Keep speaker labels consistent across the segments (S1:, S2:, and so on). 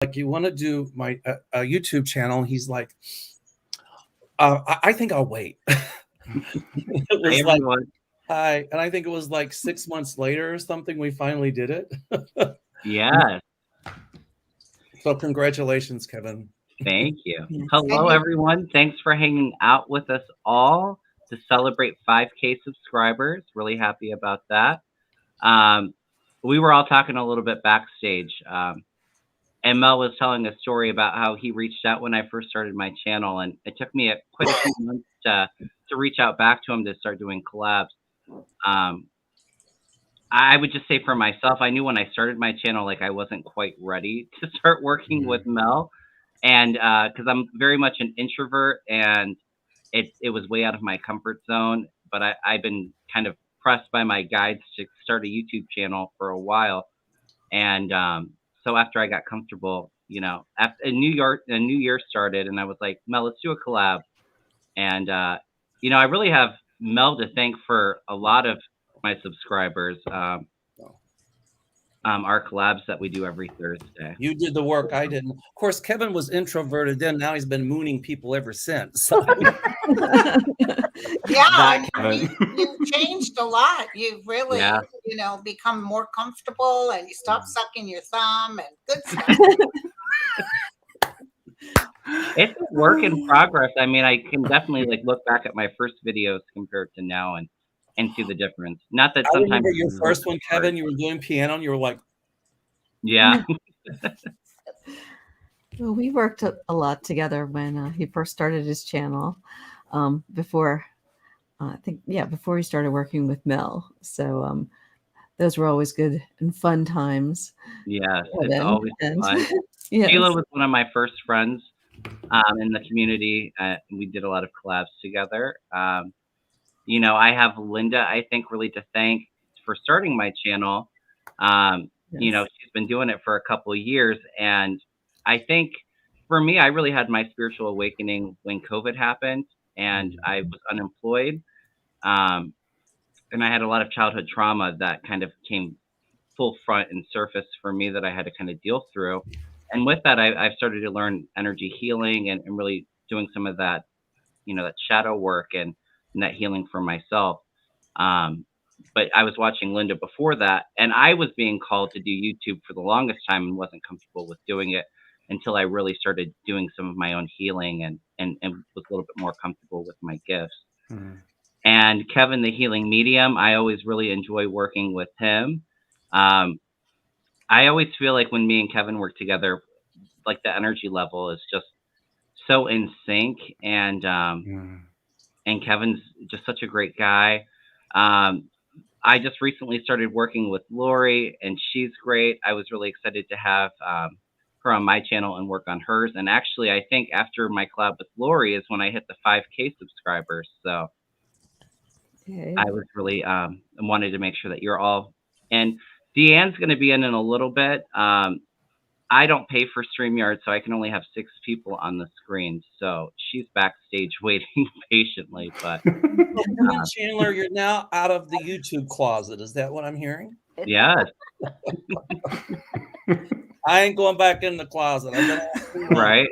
S1: like, you want to do my YouTube channel? He's like, I think I'll wait. It was like, hi. And I think it was like 6 months later or something, we finally did it.
S2: Yes.
S1: So congratulations, Kevin.
S2: Thank you. Hello, everyone. Thanks for hanging out with us all to celebrate 5K subscribers. Really happy about that. We were all talking a little bit backstage. And Mel was telling a story about how he reached out when I first started my channel. And it took me quite a few months to reach out back to him to start doing collabs. I would just say for myself, I knew when I started my channel, like I wasn't quite ready to start working with Mel. And because I'm very much an introvert, and it was way out of my comfort zone. But I've been kind of pressed by my guides to start a YouTube channel for a while. And so after I got comfortable, you know, after a new year started, and I was like, Mel, let's do a collab. And you know, I really have Mel to thank for a lot of my subscribers. Our collabs that we do every Thursday.
S1: You did the work, I didn't. Of course, Kevin was introverted then. Now he's been mooning people ever since.
S3: Yeah, you've changed a lot. You've really, you know, become more comfortable, and you stop sucking your thumb and good stuff.
S2: It's a work in progress. I mean, I can definitely like look back at my first videos compared to now and see the difference. Not that
S1: I
S2: sometimes
S1: remember your first one, Kevin, you were doing piano and you were like,
S2: yeah.
S4: Well, we worked a lot together when he first started his channel. Before before he started working with Mel. So those were always good and fun times.
S2: Yeah, it's always fun.
S4: Yes.
S2: Sheila was one of my first friends in the community. We did a lot of collabs together. You know, I have Linda, I think, really to thank for starting my channel. You know, she's been doing it for a couple of years. And I think for me, I really had my spiritual awakening when COVID happened and I was unemployed. And I had a lot of childhood trauma that kind of came full front and surface for me that I had to kind of deal through. And with that, I've started to learn energy healing and really doing some of that, you know, that shadow work and that healing for myself. But I was watching Linda before that, and I was being called to do YouTube for the longest time and wasn't comfortable with doing it until I really started doing some of my own healing and was a little bit more comfortable with my gifts. And Kevin, the healing medium, I always really enjoy working with him. I always feel like when me and Kevin work together, like the energy level is just so in sync, and Kevin's just such a great guy. I just recently started working with Lori, and she's great. I was really excited to have her on my channel and work on hers. And actually, I think after my collab with Lori is when I hit the 5K subscribers. So I was really wanted to make sure that you're all. And Deanne's going to be in a little bit. I don't pay for StreamYard, so I can only have 6 people on the screen. So she's backstage waiting patiently. But
S1: Chandler, you're now out of the YouTube closet. Is that what I'm hearing?
S2: Yes.
S1: I ain't going back in the closet.
S2: Right.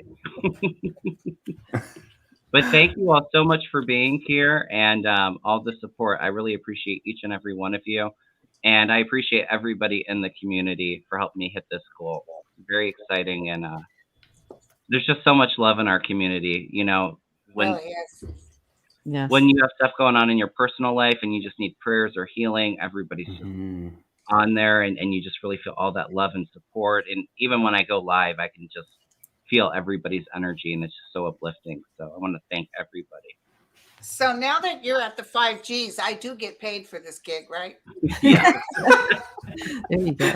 S2: But thank you all so much for being here and all the support. I really appreciate each and every one of you. And I appreciate everybody in the community for helping me hit this goal. Very exciting. And there's just so much love in our community. You know, when you have stuff going on in your personal life and you just need prayers or healing, everybody's on there and you just really feel all that love and support. And even when I go live, I can just feel everybody's energy and it's just so uplifting. So I want to thank everybody.
S3: So now that you're at the 5Gs, I do get paid for this gig, right?
S2: Yeah.
S4: There you go.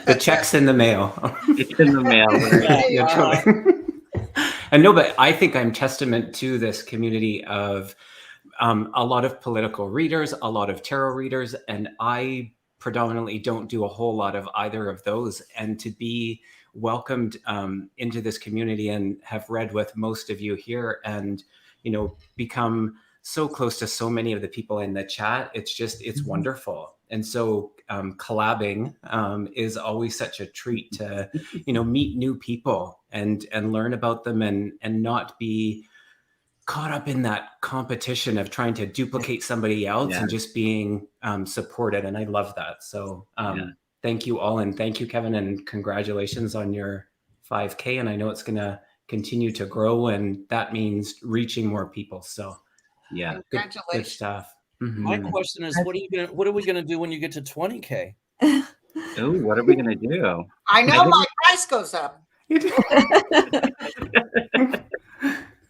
S5: The check's in the mail.
S2: It's in the mail.
S5: And no, but I think I'm testament to this community of a lot of political readers, a lot of tarot readers, and I predominantly don't do a whole lot of either of those. And to be welcomed into this community and have read with most of you here and, you know, become so close to so many of the people in the chat. It's wonderful. And so collabing is always such a treat to, meet new people and learn about them and not be caught up in that competition of trying to duplicate somebody else and just being supported. And I love that. So thank you all. And thank you, Kevin, and congratulations on your 5K. And I know it's going to continue to grow, and that means reaching more people. So
S3: congratulations.
S5: good stuff.
S1: My question is, what are we gonna do when you get to 20K?
S2: Oh, what are we gonna do?
S3: I know my price goes up.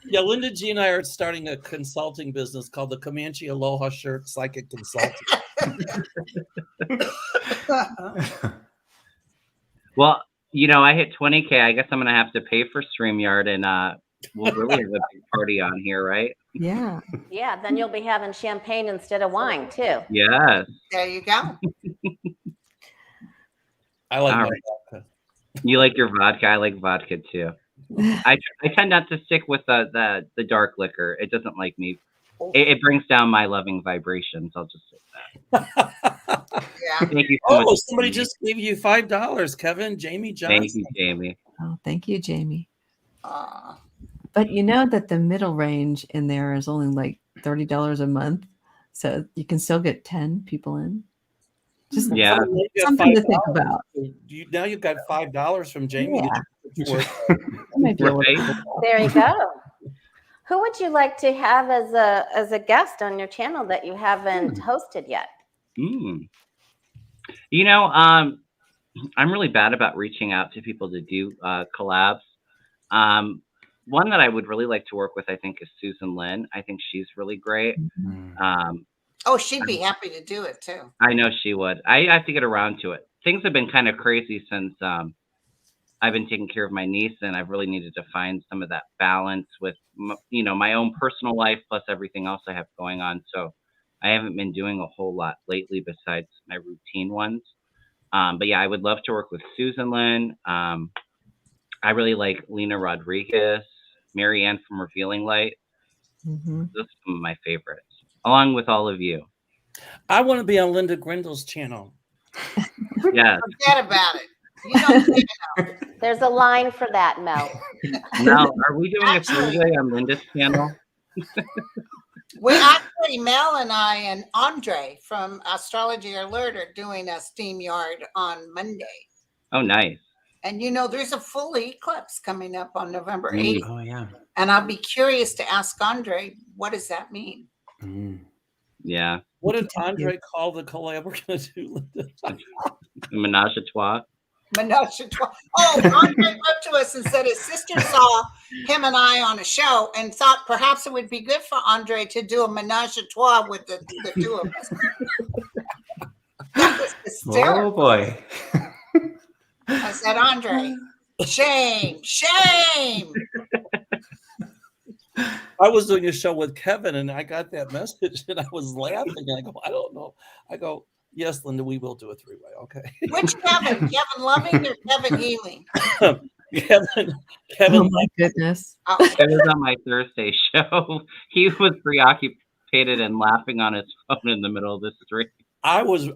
S1: Yeah, Linda G and I are starting a consulting business called the Comanche Aloha Shirt Psychic Consulting.
S2: Well, I hit 20K. I guess I'm gonna have to pay for StreamYard, and we'll really have a big party on here, right?
S4: Yeah.
S6: Yeah, then you'll be having champagne instead of wine too.
S2: Yes.
S3: There you go.
S1: I like my
S2: vodka. You like your vodka? I like vodka too. I tend not to stick with the dark liquor. It doesn't like me. It brings down my loving vibrations. I'll just say that. Thank you so much,
S1: somebody just gave you $5, Kevin. Jamie Johnson.
S2: Thank you, Jamie.
S4: Oh, thank you, Jamie. But you know that the middle range in there is only like $30 a month, so you can still get 10 people in. Just something to think about.
S1: Now you've got $5 from Jamie.
S6: Yeah. There you go. Who would you like to have as a guest on your channel that you haven't hosted yet?
S2: I'm really bad about reaching out to people to do collabs. One that I would really like to work with, I think, is Susan Lynn. I think she's really great.
S3: She'd be happy to do it too.
S2: I know she would. I have to get around to it. Things have been kind of crazy since I've been taking care of my niece, and I've really needed to find some of that balance with, my own personal life plus everything else I have going on. So I haven't been doing a whole lot lately besides my routine ones. But yeah, I would love to work with Susan Lynn. I really like Lena Rodriguez, Marianne from Revealing Light. Those are some of my favorites, along with all of you.
S1: I want to be on Linda Grindel's channel.
S2: Yeah.
S3: Forget about it.
S6: There's a line for that, Mel.
S2: Mel, are we doing a survey on Linda's channel?
S3: We actually, Mel and I and Andre from Astrology Alert are doing a StreamYard on Monday.
S2: Oh, nice.
S3: And there's a full eclipse coming up on November 8th.
S5: Oh, yeah.
S3: And I'll be curious to ask Andre, what does that mean?
S2: Yeah.
S1: What did Andre call the collab we're going to do, Linda?
S2: Menage a trois.
S3: Menage a trois. Oh, Andre wrote to us and said his sister saw him and I on a show and thought perhaps it would be good for Andre to do a menage a trois with the two of us. That was hysterical.
S5: Oh, boy.
S3: I said, Andre, shame.
S1: I was doing a show with Kevin, and I got that message, and I was laughing. And I go, I don't know. I go, yes, Linda, we will do a three-way. Okay.
S3: Which Kevin? Kevin Loving or Kevin Healing?
S1: Kevin.
S4: Oh my goodness.
S2: Kevin's on my Thursday show. He was preoccupied and laughing on his phone in the middle of the street.
S1: I was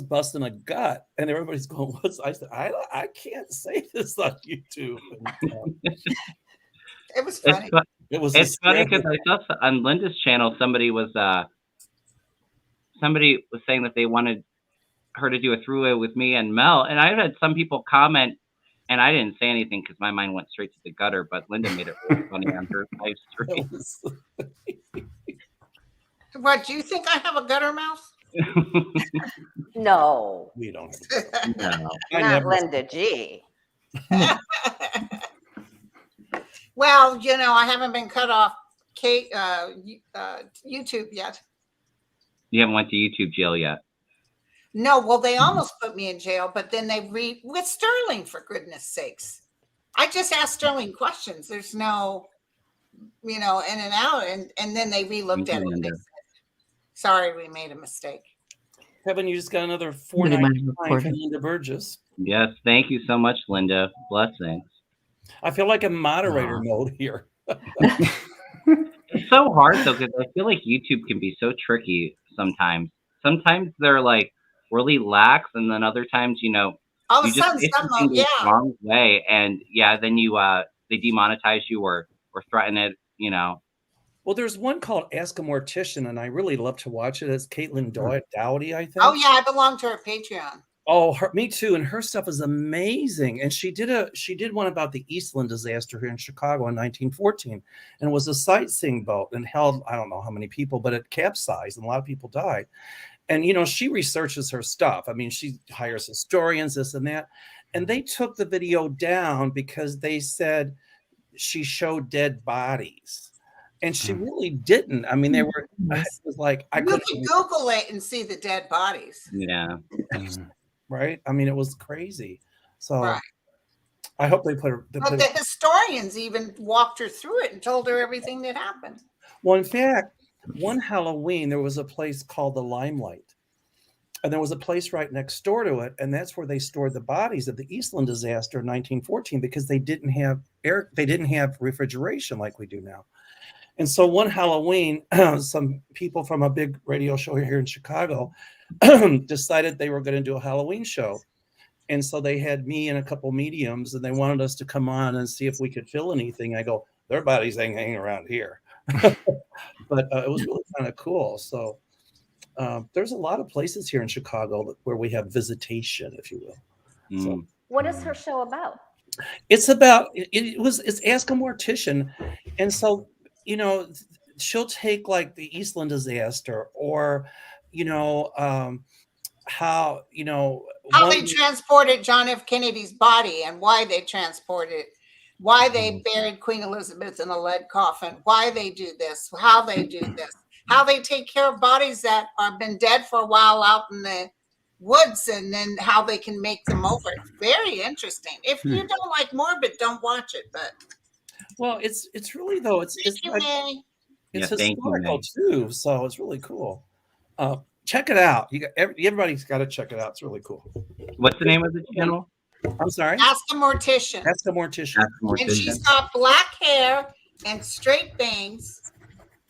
S1: busting a gut, and everybody's going, "What's?" I said, "I can't say this on YouTube."
S3: It was funny.
S2: It's funny because I saw on Linda's channel somebody was saying that they wanted her to do a three-way with me and Mel, and I had some people comment, and I didn't say anything because my mind went straight to the gutter. But Linda made it really funny on her live stream.
S3: What, do you think I have a gutter mouth?
S6: No,
S1: We don't.
S2: No.
S6: not Linda G.
S3: Well, I haven't been cut off YouTube yet.
S2: You haven't went to YouTube jail yet.
S3: No, well, they almost put me in jail, but then they with Sterling, for goodness sakes. I just asked Sterling questions. There's no, in and out, and then they re-looked at it and they said, sorry, we made a mistake.
S1: Kevin, you just got another $4.99 from Linda Burgess.
S2: Yes, thank you so much, Linda. Blessings.
S1: I feel like a moderator mode here.
S2: It's so hard though, because I feel like YouTube can be so tricky sometimes. Sometimes they're like really lax, and then other times, you know,
S3: All of
S2: you
S3: a
S2: just
S3: sudden,
S2: say
S3: some,
S2: something the
S3: yeah.
S2: wrong way, and yeah, then you they demonetize you or threaten it, you know.
S1: Well, there's one called Ask a Mortician, and I really love to watch it. It's Caitlin Dowdy, I think.
S3: Oh yeah, I belong to her Patreon.
S1: Oh, me too. And her stuff is amazing. And she did one about the Eastland disaster here in Chicago in 1914. And it was a sightseeing boat and held, I don't know how many people, but it capsized and a lot of people died. And, you know, she researches her stuff. I mean, she hires historians, this and that. And they took the video down because they said she showed dead bodies. And she really didn't. I mean, they were, it was like, I
S3: You
S1: couldn't
S3: can Google it and see the dead bodies.
S2: Yeah.
S1: Right? I mean, it was crazy. So
S3: Right.
S1: I hope they put her.
S3: But the historians even walked her through it and told her everything that happened.
S1: Well, in fact, one Halloween, there was a place called the Limelight. And there was a place right next door to it. And that's where they stored the bodies of the Eastland disaster in 1914 because they didn't have refrigeration like we do now. And so one Halloween, some people from a big radio show here in Chicago decided they were going to do a Halloween show. And so they had me and a couple mediums, and they wanted us to come on and see if we could fill anything. I go, their bodies ain't hanging around here. But it was really kind of cool. So there's a lot of places here in Chicago where we have visitation, if you will. So,
S6: what is her show about?
S1: It's about, it's Ask a Mortician. And so, you know, she'll take like the Eastland disaster or, you know, how, you know,
S3: how they transported John F. Kennedy's body and why they transported it, why they buried Queen Elizabeth in a lead coffin, why they do this, how they do this, how they take care of bodies that have been dead for a while out in the woods, and then how they can make them over. It's very interesting. If you don't like morbid, don't watch it. But
S1: well, it's really though it's historical too, so it's really cool. Check it out. Everybody's got to check it out. It's really cool.
S2: What's the name of the channel?
S1: I'm sorry.
S3: Ask a Mortician.
S1: Ask a Mortician.
S3: And she's got black hair and straight bangs,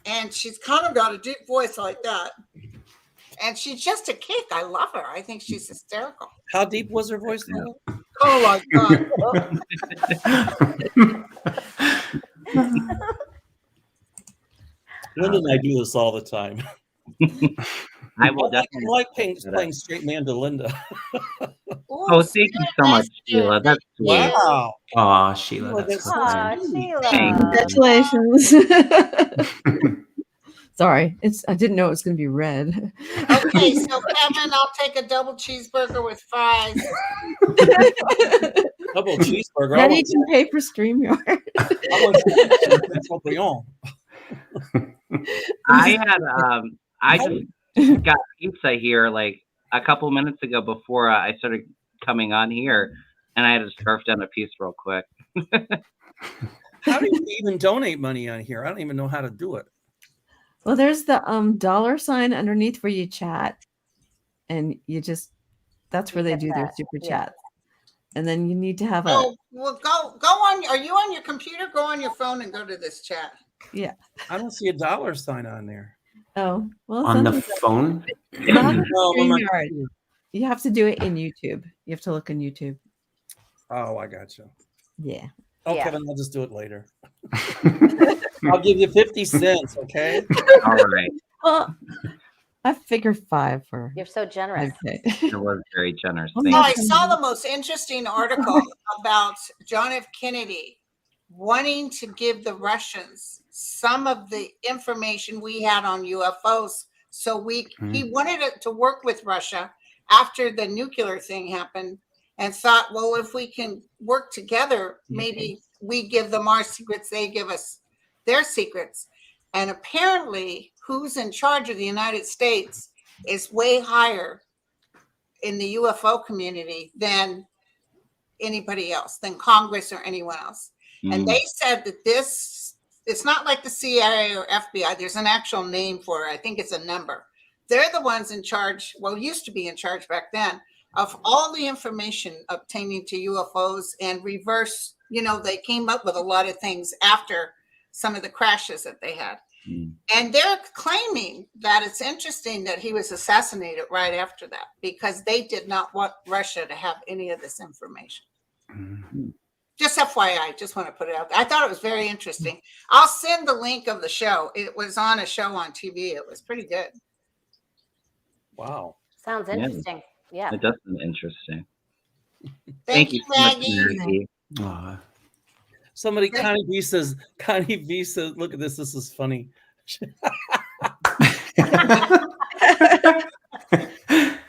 S3: and she's kind of got a deep voice like that. And she's just a kick. I love her. I think she's hysterical.
S1: How deep was her voice?
S3: Oh my God.
S1: Linda and I do this all the time.
S2: I will definitely
S1: like playing straight man to Linda.
S2: Oh, thank you so much, Sheila. That's sweet.
S1: Wow.
S5: Aw, Sheila. That's
S6: Aw, Sheila.
S4: Congratulations. Sorry, I didn't know it was going to be red.
S3: Okay, so Kevin, I'll take a double cheeseburger with fries.
S1: Double cheeseburger.
S4: Now you can pay for StreamYard.
S2: I just got pizza here like a couple minutes ago before I started coming on here, and I had to scarf down a piece real quick.
S1: How do you even donate money on here? I don't even know how to do it.
S4: Well, there's the $sign underneath where you chat, and that's where they do their super chats. And then you need to have
S3: well, go on. Are you on your computer? Go on your phone and go to this chat.
S4: Yeah.
S1: I don't see a $sign on there.
S4: Oh, well,
S5: on the phone?
S4: You have to do it in YouTube. You have to look in YouTube.
S1: Oh, I got you.
S4: Yeah.
S1: Oh, yeah. Kevin, I'll just do it later. I'll give you 50 cents, okay?
S2: All right.
S4: Well, I figured 5 for.
S6: You're so generous.
S2: Okay. It was very generous.
S3: I saw the most interesting article about John F. Kennedy wanting to give the Russians some of the information we had on UFOs. So he wanted it to work with Russia after the nuclear thing happened, and thought, well, if we can work together, maybe we give them our secrets, they give us their secrets. And apparently, who's in charge of the United States is way higher in the UFO community than anybody else, than Congress or anyone else. And they said that it's not like the CIA or FBI. There's an actual name for it. I think it's a number. They're the ones in charge, well, used to be in charge back then, of all the information obtaining to UFOs and reverse. They came up with a lot of things after some of the crashes that they had. And they're claiming that it's interesting that he was assassinated right after that, because they did not want Russia to have any of this information. Just FYI, just want to put it out there. I thought it was very interesting. I'll send the link of the show. It was on a show on TV. It was pretty good.
S1: Wow.
S6: Sounds interesting. Yeah.
S2: It does sound interesting.
S3: Thank you,
S2: Maggie.
S1: Somebody, Connie V says, look at this. This is funny. You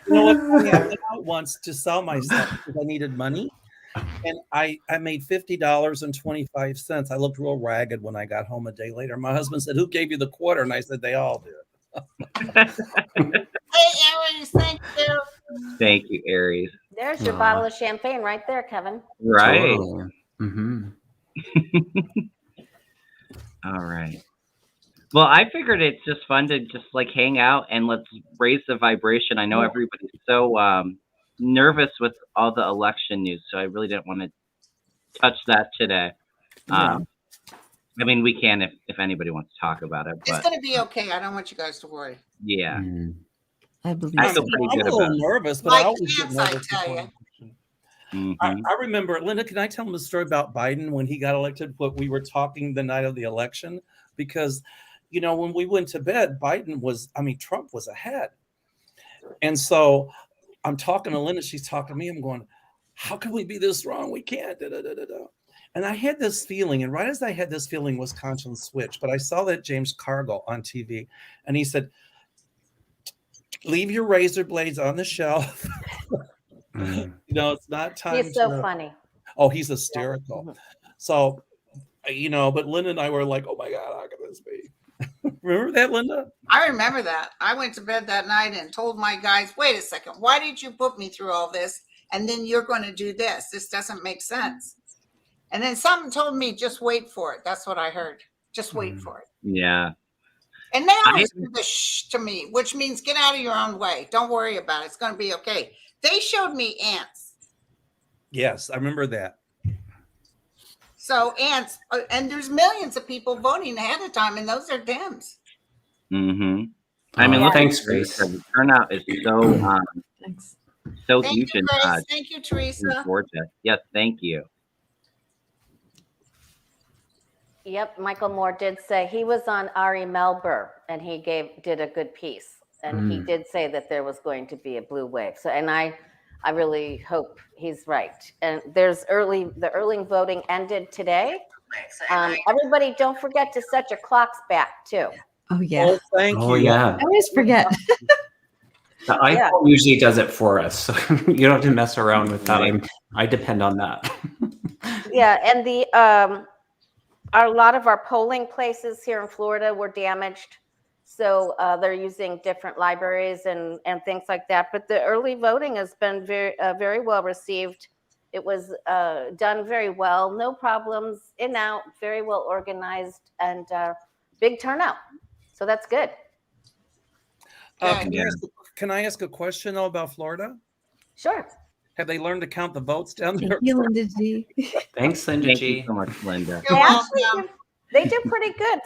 S1: know what? I went out once to sell myself because I needed money. And I made $50.25. I looked real ragged when I got home a day later. My husband said, "Who gave you the quarter?" And I said, "They all did."
S3: Hey, Aries, thank you.
S2: Thank you, Aries.
S6: There's your bottle of champagne right there, Kevin.
S2: Right.
S5: Totally.
S2: All right. Well, I figured it's just fun to just like hang out and let's raise the vibration. I know everybody's so nervous with all the election news, so I really didn't want to touch that today. I mean, we can if anybody wants to talk about it. But
S3: it's going to be okay. I don't want you guys to worry.
S2: Yeah.
S4: I believe
S2: I feel pretty good
S1: I'm a
S2: about
S1: little
S2: it.
S1: nervous, but
S3: My
S1: I always get
S3: cats, I
S1: nervous.
S3: tell you.
S1: I remember, Linda, can I tell them the story about Biden when he got elected? What we were talking the night of the election, because, you know, when we went to bed, Trump was ahead. And so I'm talking to Linda, she's talking to me. I'm going, how can we be this wrong? We can't. Da, da, da, da, da. And I had this feeling, and right as I had this feeling, Wisconsin switched. But I saw that James Cargill on TV, and he said, "Leave your razor blades on the shelf." You know, it's not time.
S6: He's so funny.
S1: Oh, he's hysterical. Yeah. So, you know, but Linda and I were like, "Oh my God, how can this be?" Remember that, Linda?
S3: I remember that. I went to bed that night and told my guys, "Wait a second, why did you put me through all this? And then you're going to do this. This doesn't make sense." And then something told me, "Just wait for it." That's what I heard. Just wait for it.
S2: Yeah.
S3: And they always do the shh to me, which means get out of your own way. Don't worry about it. It's going to be okay. They showed me ants.
S1: Yes, I remember that.
S3: So ants, and there's millions of people voting ahead of time, and those are Dems.
S2: I mean, look,
S5: thanks, Grace.
S2: The turnout is so so
S3: Thank
S2: huge
S3: you,
S2: in
S3: Grace. Thank you, Teresa.
S2: Georgia. Yes, thank you.
S6: Yep, Michael Moore did say he was on Ari Melber, and he did a good piece, and he did say that there was going to be a blue wave. So, and I really hope he's right. And the early voting ended today. Everybody, don't forget to set your clocks back too.
S4: Oh yeah.
S1: Oh, thank you.
S5: Yeah.
S4: I always forget.
S5: The iPhone usually does it for us, so you don't have to mess around with that. I depend on that.
S6: Yeah, and a lot of our polling places here in Florida were damaged, so they're using different libraries and things like that. But the early voting has been very well received. It was done very well, no problems, in out, very well organized, and big turnout. So that's good.
S1: Can I ask a question though about Florida?
S6: Sure.
S1: Have they learned to count the votes down there?
S4: Thank you, Linda G.
S5: Thanks, Linda
S2: Thank
S5: G.
S2: you so much, Linda.
S6: They do pretty good.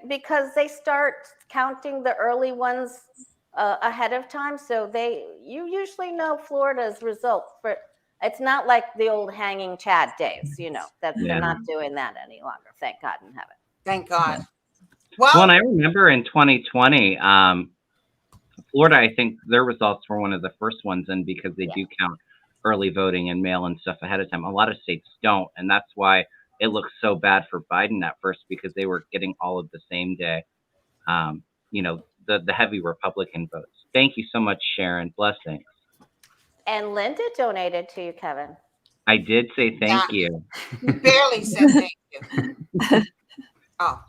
S6: Because they start counting the early ones ahead of time. So you usually know Florida's result. It's not like the old hanging Chad days, you know, that they're not doing that any longer. Thank God in heaven.
S3: Thank God.
S2: Well, and I remember in 2020, Florida, I think their results were one of the first ones in, because they do count early voting and mail and stuff ahead of time. A lot of states don't, and that's why it looks so bad for Biden at first, because they were getting all of the same day, you know, the heavy Republican votes. Thank you so much, Sharon. Blessings.
S6: And Linda donated to you, Kevin.
S2: I did say thank you.
S3: You barely said thank you. Oh.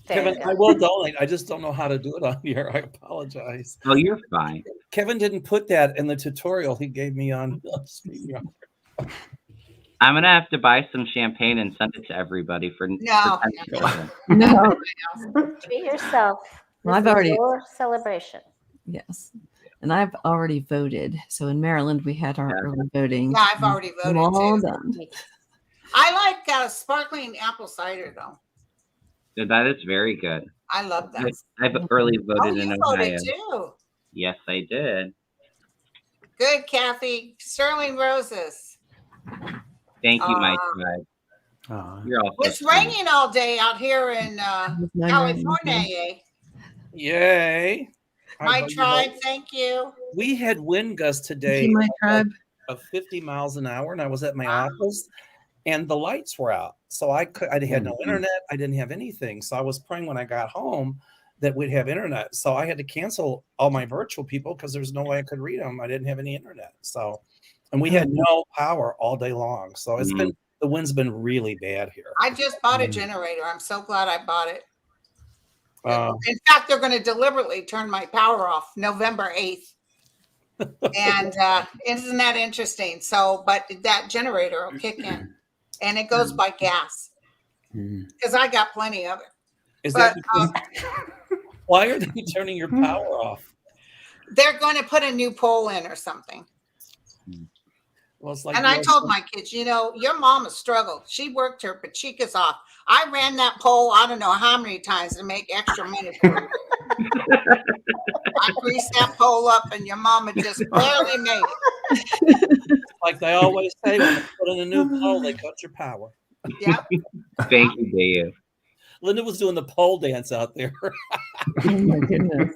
S1: Kevin, I will donate. I just don't know how to do it on here. I apologize.
S2: Oh, you're fine.
S1: Kevin didn't put that in the tutorial he gave me on StreamYard.
S2: I'm gonna have to buy some champagne and send it to everybody for
S3: No.
S6: Treat yourself.
S4: Well, I've already
S6: your celebration.
S4: Yes. And I've already voted. So in Maryland, we had our early voting.
S3: Yeah, I've already voted
S4: all
S3: too.
S4: done.
S3: I like sparkling apple cider though.
S2: That is very good.
S3: I love that.
S2: I've early voted
S3: you
S2: in
S3: voted
S2: Ohio.
S3: too.
S2: Yes, I did.
S3: Good, Kathy. Sterling Roses.
S2: Thank you, my tribe. You're all so
S3: It's raining all day out here in California.
S1: Yay.
S3: My tribe, thank you.
S1: We had wind gusts today
S4: my tribe.
S1: of 50 miles an hour, and I was at my office, and the lights were out. So I had no internet. I didn't have anything. So I was praying when I got home that we'd have internet. So I had to cancel all my virtual people because there's no way I could read them. I didn't have any internet. So, and we had no power all day long. So it's been, the wind's been really bad here.
S3: I just bought a generator. I'm so glad I bought it. In fact, they're going to deliberately turn my power off November 8th. And isn't that interesting? So, but that generator will kick in, and it goes by gas because I got plenty of it.
S1: Is that why are they turning your power off?
S3: They're going to put a new pole in or something.
S1: Well, it's like,
S3: and I told my kids, you know, your mama struggled. She worked her pachikas off. I ran that pole, I don't know how many times to make extra money for her. I greased that pole up and your mama just barely made it.
S1: Like they always say, when they put in a new pole, they cut your power.
S3: Yep.
S2: Thank you, Dave.
S1: Linda was doing the pole dance out there.
S4: Oh my goodness.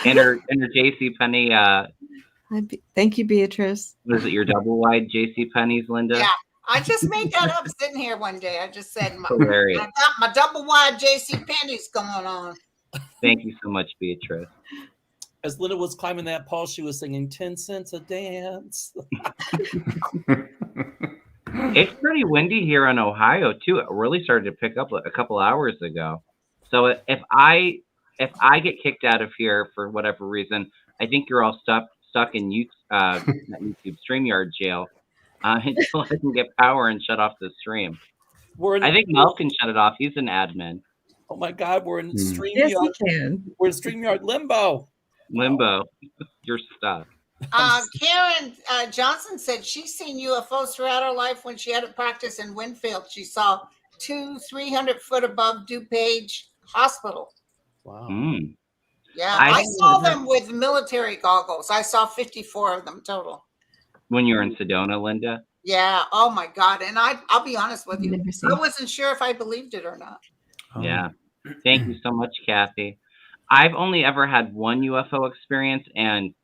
S2: And her JC Penney.
S4: Thank you, Beatrice.
S2: Was it your double wide JC Penney's, Linda?
S3: Yeah, I just made that up sitting here one day. I just said, I
S2: Hilarious.
S3: got my double wide JC Penney's going on.
S2: Thank you so much, Beatrice.
S1: As Linda was climbing that pole, she was singing 10 cents a dance.
S2: It's pretty windy here in Ohio too. It really started to pick up a couple hours ago. So if I get kicked out of here for whatever reason, I think you're all stuck in not YouTube StreamYard jail until I can get power and shut off the stream. I think Mel can shut it off. He's an admin.
S1: Oh my God, we're in StreamYard.
S4: Yes, we can.
S1: We're in StreamYard limbo.
S2: You're stuck.
S3: Karen Johnson said she's seen UFOs throughout her life. When she had to practice in Winfield, she saw 300 foot above DuPage Hospital.
S1: Wow.
S3: Yeah, I saw them with military goggles. I saw 54 of them total.
S2: When you were in Sedona, Linda?
S3: Yeah. Oh my God. And I'll be honest with you. I wasn't sure if I believed it or not.
S2: Yeah. Thank you so much, Kathy. I've only ever had one UFO experience, and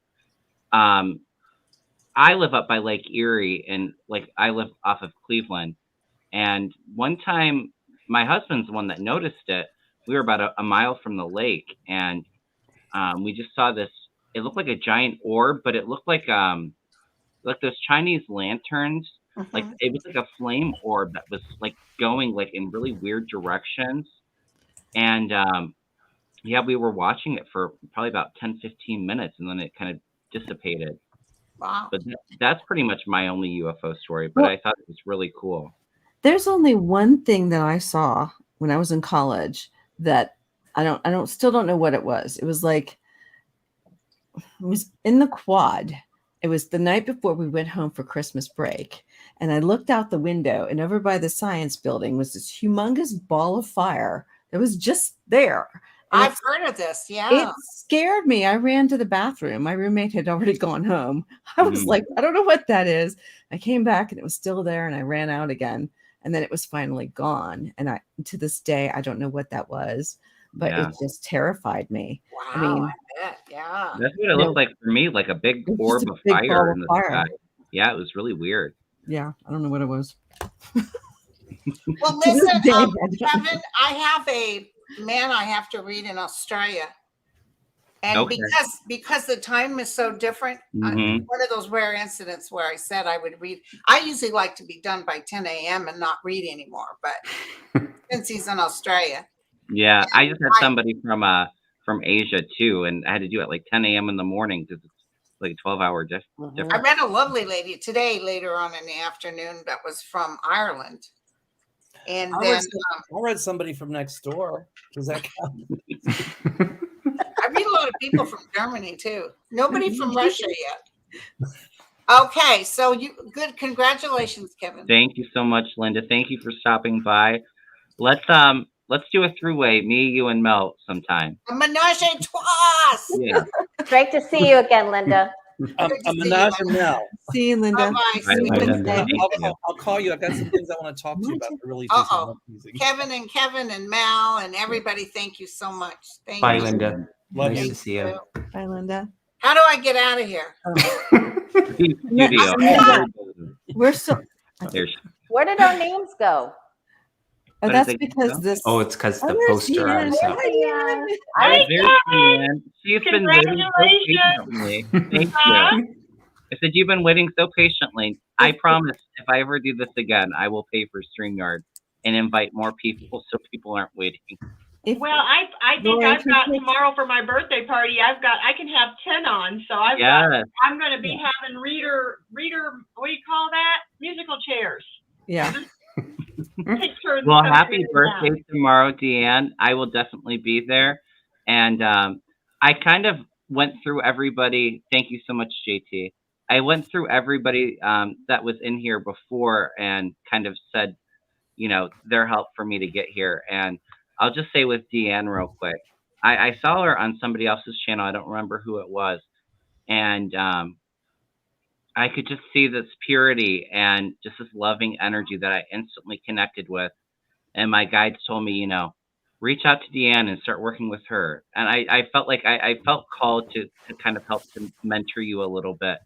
S2: I live up by Lake Erie, and I live off of Cleveland. And one time, my husband's the one that noticed it. We were about a mile from the lake, and we just saw this. It looked like a giant orb, but it looked like those Chinese lanterns. Like it was like a flame orb that was going in really weird directions. And yeah, we were watching it for probably about 10-15 minutes, and then it kind of dissipated.
S3: Wow.
S2: But that's pretty much my only UFO story, but I thought it was really cool.
S4: There's only one thing that I saw when I was in college that I still don't know what it was. It was in the quad. It was the night before we went home for Christmas break. And I looked out the window, and over by the science building was this humongous ball of fire that was just there. And
S3: I've heard of this. Yeah.
S4: It scared me. I ran to the bathroom. My roommate had already gone home. I was like, I don't know what that is. I came back and it was still there, and I ran out again. And then it was finally gone. And to this day, I don't know what that was, but it just terrified me.
S3: Wow.
S4: I mean,
S3: I bet. Yeah.
S2: That's what it looked like for me, like a big orb of fire in the sky. Yeah, it was really weird.
S4: Yeah, I don't know what it was.
S3: Well, listen, Kevin, I have a man I have to read in Australia. And because the time is so different, one of those rare incidents where I said I would read. I usually like to be done by 10 a.m. and not read anymore, but since he's in Australia.
S2: Yeah, I just had somebody from Asia too, and I had to do it like 10 a.m. in the morning because it's like a 12-hour difference.
S3: I read a lovely lady today later on in the afternoon that was from Ireland. And I
S1: read somebody from next door. Does that count?
S3: I read a lot of people from Germany too. Nobody from Russia yet. Okay, so good. Congratulations, Kevin.
S2: Thank you so much, Linda. Thank you for stopping by. Let's let's do a throughway, me, you, and Mel sometime.
S3: A menage a trois.
S2: Yeah.
S6: Great to see you again, Linda.
S1: A menage a Mel.
S4: See you, Linda.
S3: Bye-bye.
S2: Bye,
S3: See you
S2: Linda.
S3: Wednesday.
S2: Thank you.
S1: I'll call you. I've got some things I want to talk to you about. That really
S3: Uh-oh.
S1: teasing.
S3: Kevin and Mel and everybody, thank you so much. Thank
S5: Bye,
S3: you.
S5: Linda.
S1: Love
S5: Nice
S1: you.
S5: to see you.
S4: Bye, Linda.
S3: How do I get out of here?
S2: Studio.
S4: We're still.
S2: There's,
S6: Where did our names go?
S4: Oh,
S2: What
S4: that's
S2: is it?
S4: because this.
S5: Oh, it's because the
S4: there's
S5: poster
S4: Deanne.
S5: is up.
S6: Hi,
S2: there's Deanne. She's been waiting so patiently. Thank you. I said, you've been waiting so patiently. I promise if I ever do this again, I will pay for StreamYard and invite more people so people aren't waiting.
S7: Well, I think
S4: Lori,
S7: I've got
S4: can you-
S7: tomorrow for my birthday party. I can have 10 on, so I'm going to be having reader. What do you call that? Musical chairs.
S4: Yeah.
S7: Take turns
S2: Well,
S7: coming
S2: happy
S7: in and
S2: birthday
S7: out.
S2: tomorrow, Deanne. I will definitely be there. And I kind of went through everybody. Thank you so much, JT. I went through everybody that was in here before and kind of said, their help for me to get here. And I'll just say with Deanne real quick, I saw her on somebody else's channel. I don't remember who it was. And I could just see this purity and just this loving energy that I instantly connected with. And my guides told me, reach out to Deanne and start working with her. And I felt like I felt called to kind of help to mentor you a little bit.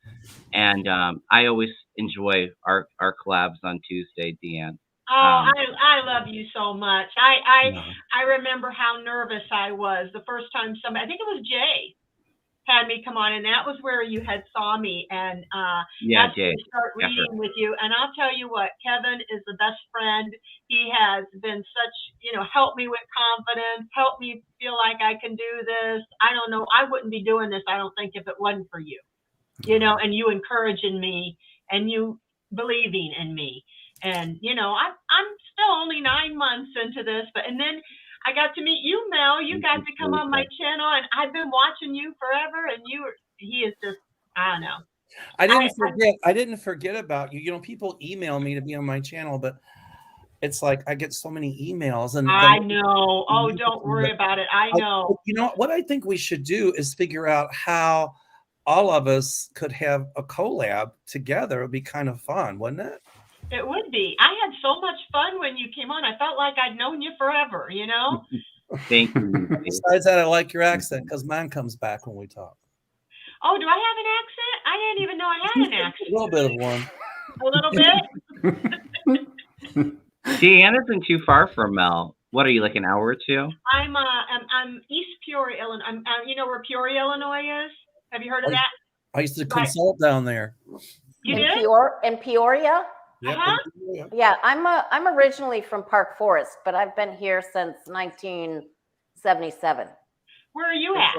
S2: And I always enjoy our collabs on Tuesday, Deanne.
S7: Oh, I love you so much. I remember how nervous I was the first time somebody, I think it was Jay, had me come on, and that was where you had saw me, and
S2: Yeah, Jay.
S7: Start reading with you. And I'll tell you what, Kevin is the best friend. He has been such, helped me with confidence, helped me feel like I can do this. I don't know, I wouldn't be doing this, I don't think, if it wasn't for you, and you encouraging me and you believing in me. And I'm still only 9 months into this, and then I got to meet you, Mel. You got to come on my channel, and I've been watching you forever. And he is just, I don't know.
S1: I didn't forget about you. People email me to be on my channel, but it's like I get so many emails, and
S7: I know. Oh, don't worry about it. I know.
S1: What I think we should do is figure out how all of us could have a collab together. It would be kind of fun, wouldn't it?
S7: It would be. I had so much fun when you came on. I felt like I'd known you forever,
S2: Thank you.
S1: Besides that, I like your accent because mine comes back when we talk.
S7: Oh, do I have an accent? I didn't even know I had an accent.
S1: A little bit of one.
S7: A little bit?
S2: Deanne isn't too far from Mel. What are you, like an hour or two?
S7: I'm East Peoria, Illinois. You know where Peoria, Illinois is? Have you heard of that?
S1: I used to consult down there.
S7: You did?
S6: In Peoria?
S1: Yep.
S6: Yeah, I'm originally from Park Forest, but I've been here since 1977.
S7: Where are you at?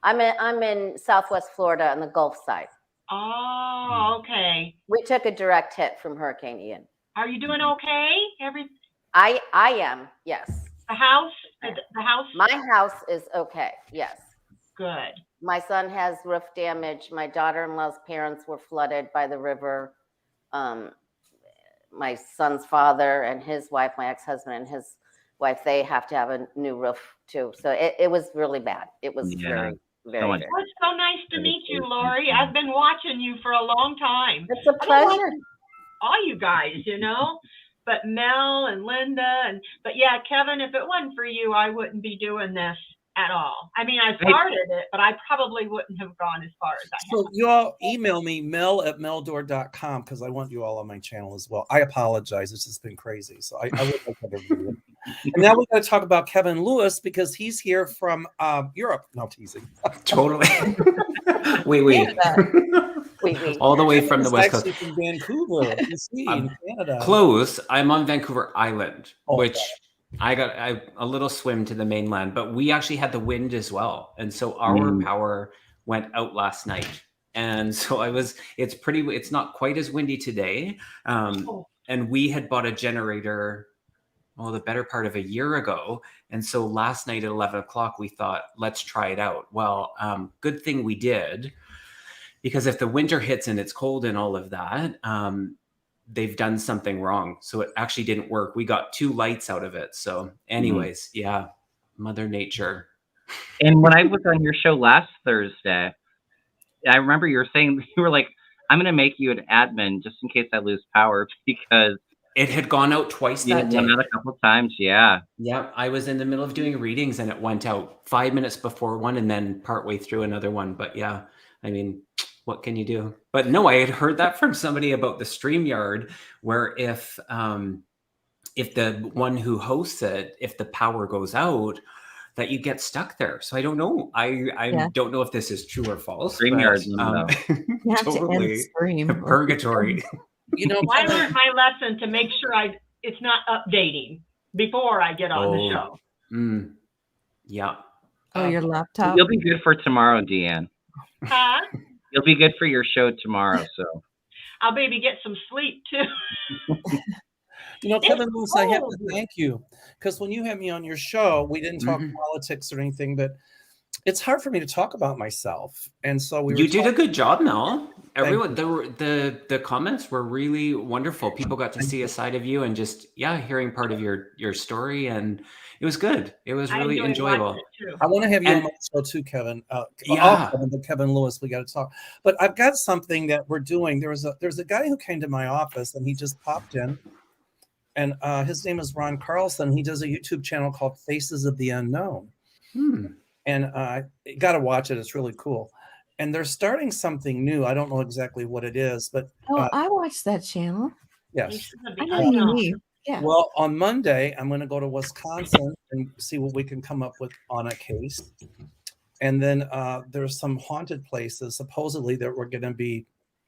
S6: I'm in Southwest Florida on the Gulf side.
S7: Oh, okay.
S6: We took a direct hit from Hurricane Ian.
S7: Are you doing okay?
S6: I am, yes.
S7: The house?
S6: My house is okay, yes.
S7: Good.
S6: My son has roof damage. My daughter-in-law's parents were flooded by the river. My son's father and his wife, my ex-husband and his wife, they have to have a new roof too. So it was really bad. It was very, very
S2: much.
S6: bad.
S7: Well, it's so nice to meet you, Lori. I've been watching you for a long time.
S6: It's a pleasure.
S7: All you guys, but Mel and Linda but yeah, Kevin, if it wasn't for you, I wouldn't be doing this at all. I mean, I started it, but I probably wouldn't have gone as far as I have.
S1: So you all email me, mel@meldor.com, because I want you all on my channel as well. I apologize. It's just been crazy. So I would like to do it. And now we're going to talk about Kevin Lewis because he's here from Europe. No, teasing.
S5: Totally. Wait. All the way from the West Coast.
S1: From Vancouver, in Canada.
S5: Close. I'm on Vancouver Island, which I got a little swim to the mainland, but we actually had the wind as well. And so our power went out last night. And so it's not quite as windy today. And we had bought a generator, the better part of a year ago. And so last night at 11 o'clock, we thought, let's try it out. Well, good thing we did, because if the winter hits and it's cold and all of that, they've done something wrong. So it actually didn't work. We got 2 lights out of it. So anyways, yeah, Mother Nature.
S2: And when I was on your show last Thursday, I remember you were saying, you were like, I'm going to make you an admin just in case I lose power, because
S5: it had gone out twice that day.
S2: It went out a couple of times. Yeah.
S5: Yeah. I was in the middle of doing readings and it went out 5 minutes before one and then partway through another one. But yeah, I mean, what can you do? But no, I had heard that from somebody about the StreamYard, where if the one who hosts it, if the power goes out, that you get stuck there. So I don't know. I don't know if this is true or false.
S2: StreamYard,
S4: but,
S5: totally purgatory.
S7: You know, I learned my lesson to make sure it's not updating before I get on the show.
S5: Yeah.
S4: Oh, your laptop.
S2: You'll be good for tomorrow, Deanne.
S7: Huh?
S2: You'll be good for your show tomorrow. So
S7: I'll maybe get some sleep too.
S1: You know, Kevin Lewis, I have to thank you, because when you had me on your show, we didn't talk politics or anything, but it's hard for me to talk about myself. And so you
S5: did a good job, Mel. Everyone, the comments were really wonderful. People got to see a side of you and just, hearing part of your story. And it was good. It was really enjoyable.
S1: I want to have you on my show too, Kevin. Kevin Lewis, we got to talk. But I've got something that we're doing. There's a guy who came to my office and he just popped in. And his name is Ron Carlson. He does a YouTube channel called Faces of the Unknown. And you got to watch it. It's really cool. And they're starting something new. I don't know exactly what it is, but
S4: I watched that channel.
S1: Yes.
S4: I know you mean. Yeah.
S1: Well, on Monday, I'm going to go to Wisconsin and see what we can come up with on a case. And then there's some haunted places supposedly that we're going to be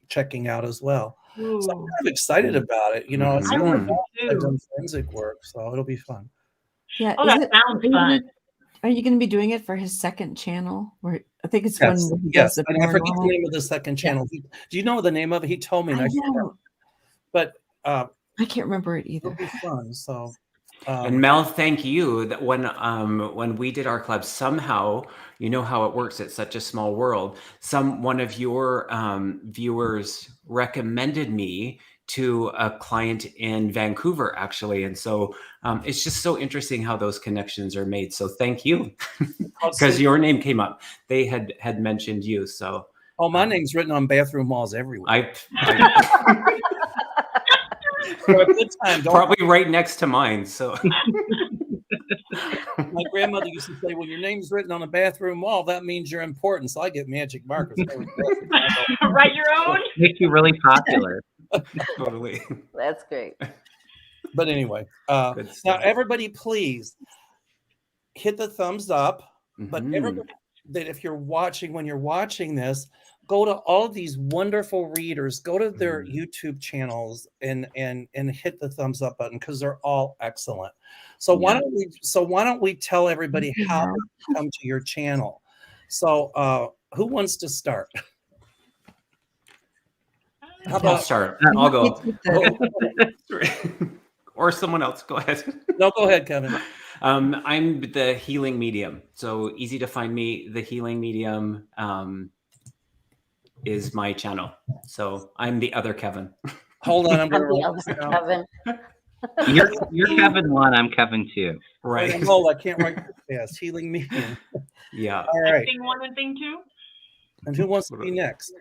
S1: checking out as well. Ooh. So I'm kind of excited about it. You know, I've done forensic work, so it'll be fun.
S4: Yeah.
S7: That sounds fun.
S4: Are you going to be doing it for his second channel? Where I think it's
S1: yes.
S4: when he
S1: does and I forget the name of the second channel. Yeah. Do you know the name of it? He told me.
S4: I know.
S1: But
S4: I can't remember it either.
S1: It'll be fun. So.
S5: And Mel, thank you. That when we did our club, somehow, you know how it works. It's such a small world. One of your viewers recommended me to a client in Vancouver, actually, and so it's just so interesting how those connections are made. So thank you, because your name came up. They had mentioned you. So
S1: my name's written on bathroom walls everywhere.
S5: For a good time, probably right next to mine. So
S1: my grandmother used to say, when your name's written on a bathroom wall, that means you're important. So I get magic markers.
S7: Write your own.
S2: Makes you really popular.
S5: Totally.
S6: That's great.
S1: But anyway, now everybody, please hit the thumbs up. But everybody, that if you're watching, when you're watching this, go to all these wonderful readers, go to their YouTube channels and hit the thumbs up button, because they're all excellent. So why don't we tell everybody how to come to your channel? So who wants to start?
S5: I'll start. I'll go. Or someone else. Go ahead.
S1: No, go ahead, Kevin.
S5: I'm the healing medium. So easy to find me. The healing medium is my channel. So I'm the other Kevin.
S1: Hold on, I'm going to
S6: roll this down. Kevin.
S2: You're Kevin 1. I'm Kevin 2.
S5: Right.
S1: I can't write fast. Healing medium.
S5: Yeah.
S1: All right.
S7: Thing 1 and thing 2.
S1: And who wants to be next?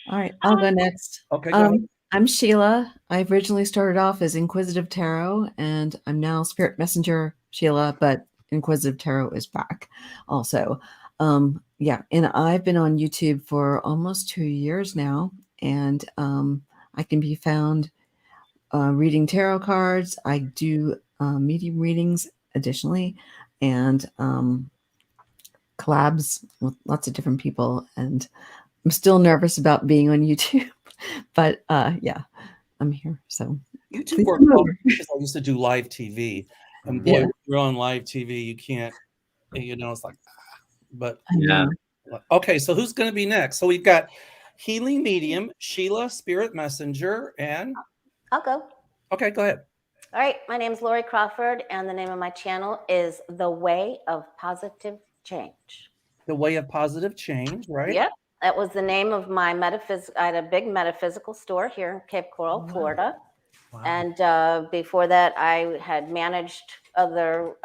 S4: All right, I'll go next.
S1: Okay, go ahead.
S4: I'm Sheila. I originally started off as Inquisitive Tarot, and I'm now Spirit Messenger Sheila, but Inquisitive Tarot is back also. And I've been on YouTube for almost 2 years now, and I can be found reading tarot cards. I do medium readings additionally, and collabs with lots of different people, and I'm still nervous about being on YouTube, but I'm here. So
S1: YouTube worked well because I used to do live TV, and boy, when you're on live TV, you can't, it's like, but
S2: yeah.
S1: Okay, so who's going to be next? So we've got Healing Medium, Sheila, Spirit Messenger, and
S6: I'll go.
S1: Okay, go ahead.
S6: All right, my name is Lori Crawford, and the name of my channel is The Way of Positive Change.
S1: The Way of Positive Change, right?
S6: Yep. That was the name of my I had a big metaphysical store here in Cape Coral, Florida.
S1: Wow.
S6: And before that, I had managed other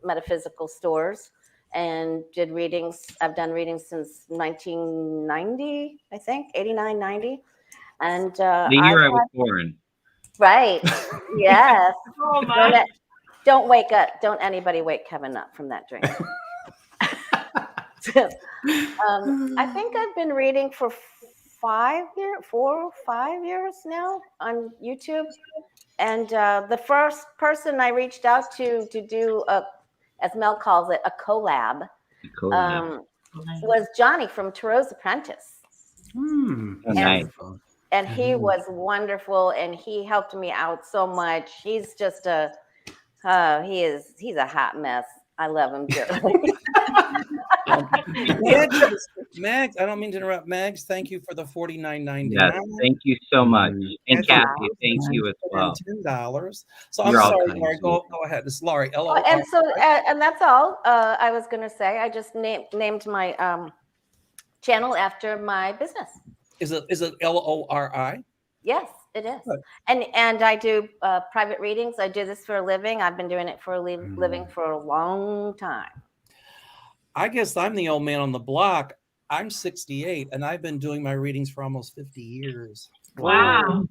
S6: metaphysical stores and did readings. I've done readings since 1990, I think, 89, 90. And
S2: the year I was born.
S6: Right. Yes.
S7: Oh my.
S6: Don't wake up. Don't anybody wake Kevin up from that drink. I think I've been reading for 4 or 5 years now on YouTube. And the first person I reached out to do as Mel calls it, a collab, was Johnny from Tarot's Apprentice.
S2: Nice.
S6: And he was wonderful, and he helped me out so much. He's just he's a hot mess. I love him dearly.
S1: Mags, I don't mean to interrupt. Mags, thank you for the $49.99.
S2: Yes, thank you so much. And Kathy, thank you as well.
S1: $10. So I'm sorry, Laurie. Go ahead. This is Laurie.
S6: And so, and that's all I was going to say. I just named my channel after my business.
S1: Is it LORI?
S6: Yes, it is. Good. And I do private readings. I do this for a living. I've been doing it for a living for a long time.
S1: I guess I'm the old man on the block. I'm 68, and I've been doing my readings for almost 50 years.
S7: Wow.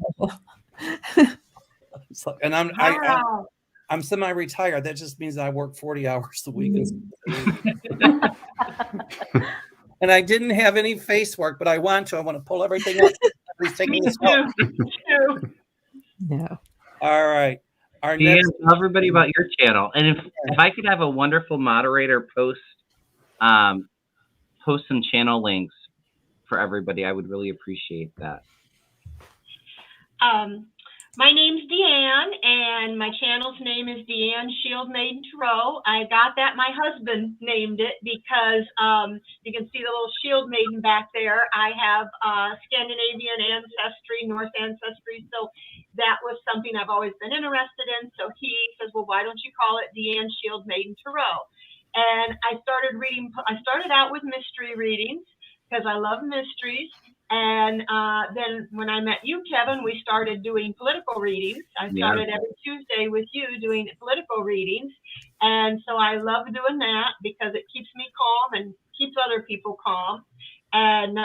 S1: And I'm semi-retired. That just means I work 40 hours a week. And I didn't have any face work, but I want to. I want to pull everything up. Please take me this home.
S4: No.
S1: All right.
S2: Tell everybody about your channel. And if I could have a wonderful moderator post some channel links for everybody, I would really appreciate that.
S7: My name's Deanne, and my channel's name is Deanne Shield Maiden Tarot. I got that. My husband named it because you can see the little shield maiden back there. I have Scandinavian ancestry, Norse ancestry, so that was something I've always been interested in. So he says, well, why don't you call it Deanne Shield Maiden Tarot? And I started out with mystery readings because I love mysteries. And then when I met you, Kevin, we started doing political readings. I started every Tuesday with you doing political readings. And so I love doing that because it keeps me calm and keeps other people calm. And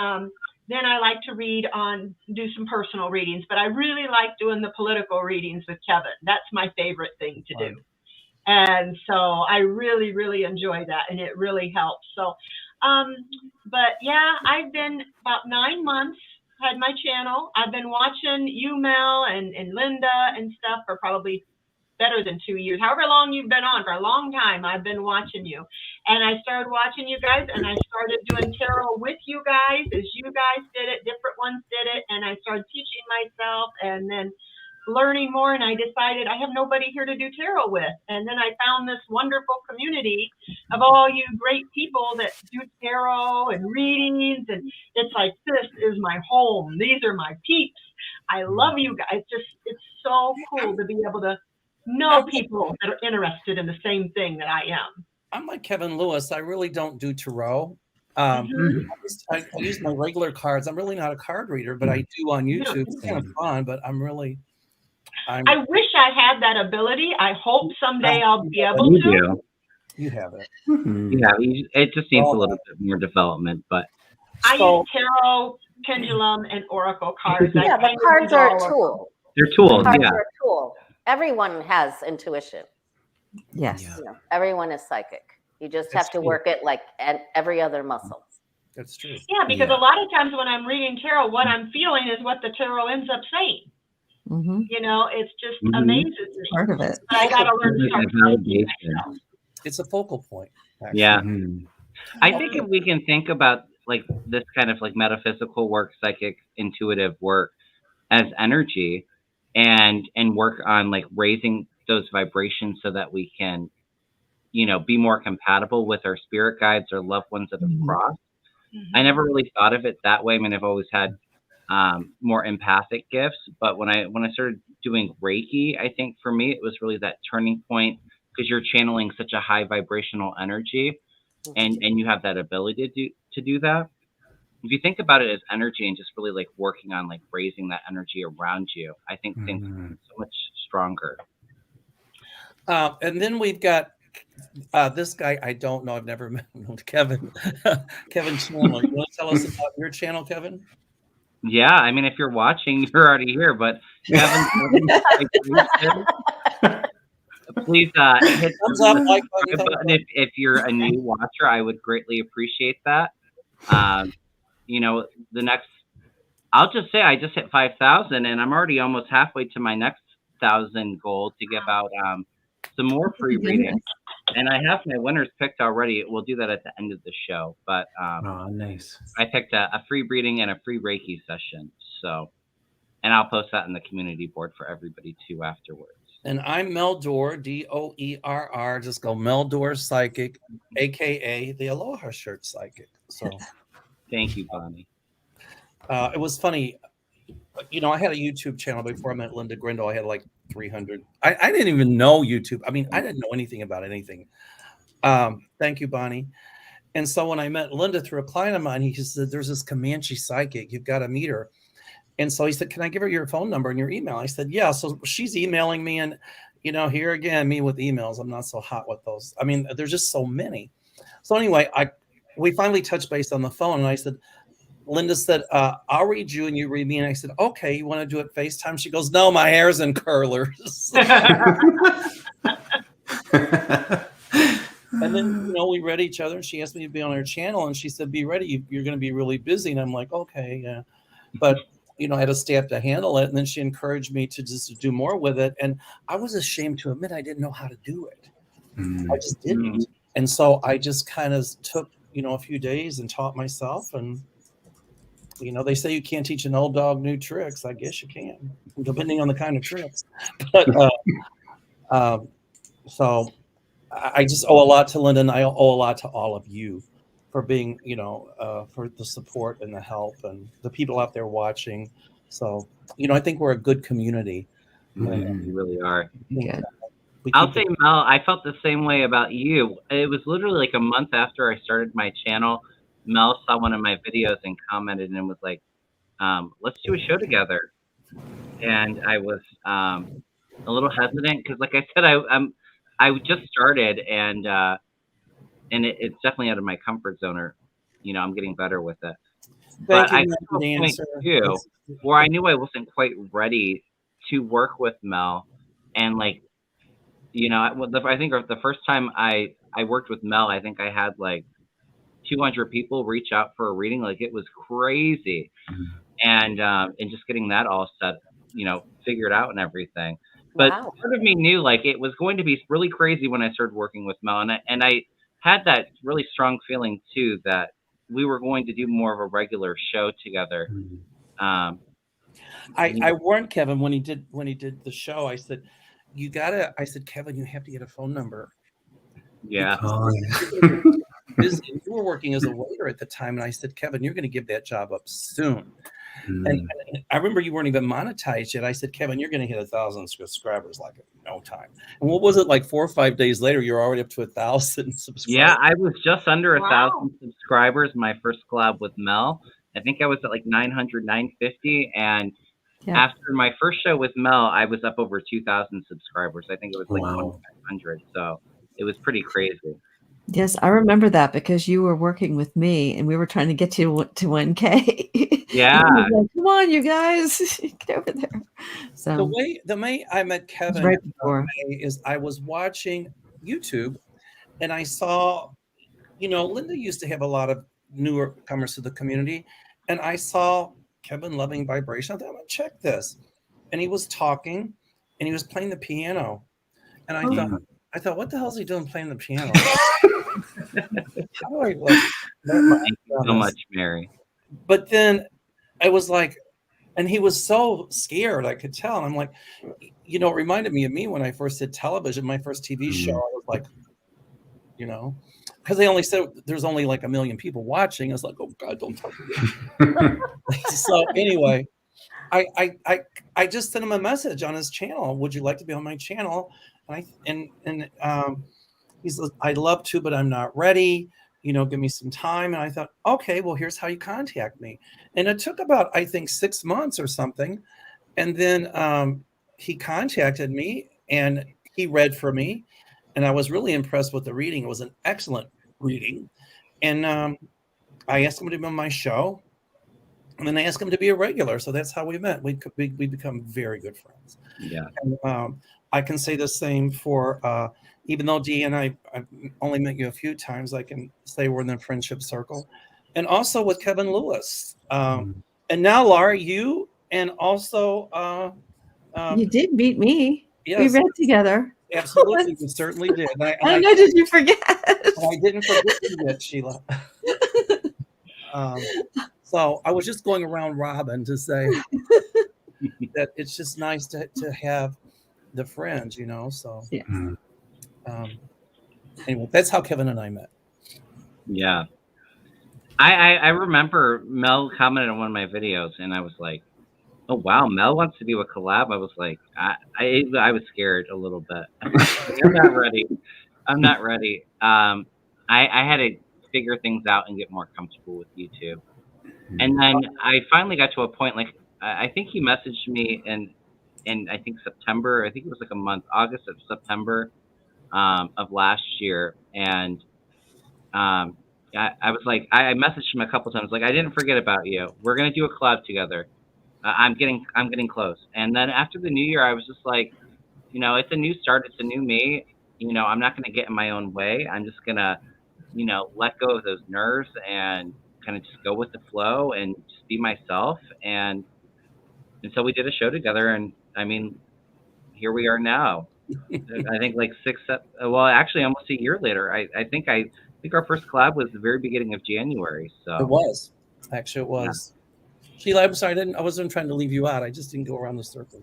S7: then I like to do some personal readings. But I really like doing the political readings with Kevin. That's my favorite thing to do. And so I really, really enjoy that. And it really helps. So but yeah, I've been about 9 months, had my channel. I've been watching you, Mel, and Linda and stuff for probably better than 2 years. However long you've been on, for a long time, I've been watching you. And I started watching you guys, and I started doing tarot with you guys as you guys did it. Different ones did it. And I started teaching myself and then learning more, and I decided I have nobody here to do tarot with. And then I found this wonderful community of all you great people that do tarot and readings, and it's like, this is my home. These are my peeps. I love you guys. It's so cool to be able to know people that are interested in the same thing that I am.
S1: I'm like Kevin Lewis. I really don't do tarot. I use my regular cards. I'm really not a card reader, but I do on YouTube. It's kind of fun, but I
S7: wish I had that ability. I hope someday I'll be able to.
S2: Do.
S1: You have it.
S2: It just needs a little bit more development, but
S7: I use tarot, pendulum, and oracle cards.
S6: Yeah, the cards are a tool.
S2: They're tools.
S6: Cards are a tool. Everyone has intuition.
S4: Yes.
S6: You know, everyone is psychic. You just have to work it like every other muscle.
S1: That's true.
S7: Yeah, because a lot of times when I'm reading tarot, what I'm feeling is what the tarot ends up saying.
S4: Mm-hmm.
S7: You know, it's just amazes me.
S4: Part of it.
S7: But I got to learn to start thinking myself.
S1: It's a focal point. Actually.
S2: Yeah. I think if we can think about like this kind of like metaphysical work, psychic, intuitive work as energy and work on like raising those vibrations so that we can, you know, be more compatible with our spirit guides or loved ones that have crossed. I never really thought of it that way. I mean, I've always had more empathic gifts, but when I started doing Reiki, I think for me it was really that turning point, because you're channeling such a high vibrational energy, and you have that ability to do that. if you think about it as energy and just really like working on like raising that energy around you, I think things are so much stronger.
S1: And then we've got this guy. I don't know. I've never met him. Kevin. Kevin Chandler. You want to tell us about your channel, Kevin?
S2: Yeah, I mean, if you're watching, you're already here. But Kevin, please hit
S1: thumbs up,
S2: the
S1: like
S2: subscribe button if you're a new watcher. I would greatly appreciate that. You know, the next, I'll just say I just hit 5,000, and I'm already almost halfway to my next 1,000 goal to give out some more free readings. And I have my winners picked already. We'll do that at the end of the show. But
S5: nice.
S2: I picked a free reading and a free Reiki session. So, and I'll post that in the community board for everybody too afterwards.
S1: And I'm Mel Doerr, Doerr. Just go Mel Doerr Psychic, aka the Aloha Shirt Psychic. So,
S2: thank you, Bonnie.
S1: It was funny. You know, I had a YouTube channel before I met Linda Grindle. I had like 300. I didn't even know YouTube. I mean, I didn't know anything about anything. Thank you, Bonnie. And so when I met Linda through a client of mine, he said, "There's this Comanche psychic. You've got to meet her." And so he said, "Can I give her your phone number and your email?" I said, "Yeah." So she's emailing me, and you know, here again, me with emails. I'm not so hot with those. I mean, there's just so many. So anyway, we finally touched base on the phone, and I said, Linda said, "I'll read you and you read me." And I said, "Okay, you want to do it FaceTime?" She goes, "No, my hair's in curlers." And then, you know, we read each other, and she asked me to be on her channel, and she said, "Be ready. You're going to be really busy." And I'm like, "Okay, yeah." But, you know, I had a staff to handle it. And then she encouraged me to just do more with it. And I was ashamed to admit I didn't know how to do it. I just didn't. And so I just kind of took, you know, a few days and taught myself. And, you know, they say you can't teach an old dog new tricks. I guess you can, depending on the kind of tricks. But so I just owe a lot to Linda, and I owe a lot to all of you for being, you know, for the support and the help and the people out there watching. So, you know, I think we're a good community.
S2: We really are.
S4: Yeah.
S2: I'll say, Mel, I felt the same way about you. It was literally like a month after I started my channel. Mel saw one of my videos and commented and was like, "Let's do a show together." And I was a little hesitant because, like I said, I just started, and it's definitely out of my comfort zone. Or, you know, I'm getting better with it. But I got to a point too where I knew I wasn't quite ready to work with Mel, and like, you know, I think the first time I worked with Mel, I think I had like 200 people reach out for a reading. Like, it was crazy. And just getting that all set, you know, figured out and everything. But part of me knew like it was going to be really crazy when I started working with Mel. And I had that really strong feeling too, that we were going to do more of a regular show together.
S1: I warned Kevin when he did the show. I said, I said, "Kevin, you have to get a phone number."
S2: Yeah.
S1: You were working as a waiter at the time, and I said, "Kevin, you're going to give that job up soon." And I remember you weren't even monetized yet. I said, "Kevin, you're going to hit 1,000 subscribers like in no time." And what was it, like 4 or 5 days later, you're already up to 1,000 subscribers?
S2: Yeah, I was just under 1,000 subscribers. My first collab with Mel, I think I was at like 900, 950, and after my first show with Mel, I was up over 2,000 subscribers. I think it was like 1,500. So it was pretty crazy.
S4: Yes, I remember that because you were working with me and we were trying to get you to 1K.
S2: Yeah.
S4: Like, come on, you guys, get over there. So
S1: the way I met Kevin
S4: right before
S1: is I was watching YouTube and I saw, you know, Linda used to have a lot of newer comers to the community, and I saw Kevin Loving Vibrations. I thought, I'm gonna check this. And he was talking and he was playing the piano. And I thought, what the hell is he doing playing the piano? How do I
S2: Thank you so much, Mary.
S1: But then I was like, and he was so scared, I could tell. And I'm like, you know, it reminded me of me when I first did television, my first TV show. I was like, you know, because they only said there's only like 1 million people watching. I was like, oh God, don't talk to me. So anyway, I just sent him a message on his channel. Would you like to be on my channel? And he says, I'd love to, but I'm not ready. give me some time. And I thought, okay, well, here's how you contact me. And it took about, I think, 6 months or something. And then he contacted me and he read for me. And I was really impressed with the reading. It was an excellent reading. And I asked him to be on my show. And then I asked him to be a regular. So that's how we met. We become very good friends.
S2: Yeah.
S1: And I can say the same for, even though Dee and I've only met you a few times, I can say we're in the friendship circle. And also with Kevin Lewis. And now, Laura, you and also...
S4: you did meet me.
S1: Yes.
S4: We read together.
S1: Absolutely. You certainly did.
S4: I know, did you forget?
S1: I didn't forget you yet, Sheila. So I was just going around Robin to say that it's just nice to have the friends, so
S4: yes.
S1: Anyway, that's how Kevin and I met.
S2: Yeah. I remember Mel commented on one of my videos and I was like, oh wow, Mel wants to do a collab. I was like, I was scared a little bit. I'm not ready. I had to figure things out and get more comfortable with YouTube. And then I finally got to a point, like, I think he messaged me in I think September. I think it was like a month, August or September of last year. And I was like, I messaged him a couple times, like, I didn't forget about you. We're going to do a collab together. I'm getting close. And then after the new year, I was just like, it's a new start. It's a new me. I'm not going to get in my own way. I'm just going to, let go of those nerves and kind of just go with the flow and just be myself. And so we did a show together. And I mean, here we are now. I think like actually almost a year later. I think our first collab was the very beginning of January. So
S1: it was. Actually, it was. Yeah. Sheila, I'm sorry, I wasn't trying to leave you out. I just didn't go around the circle.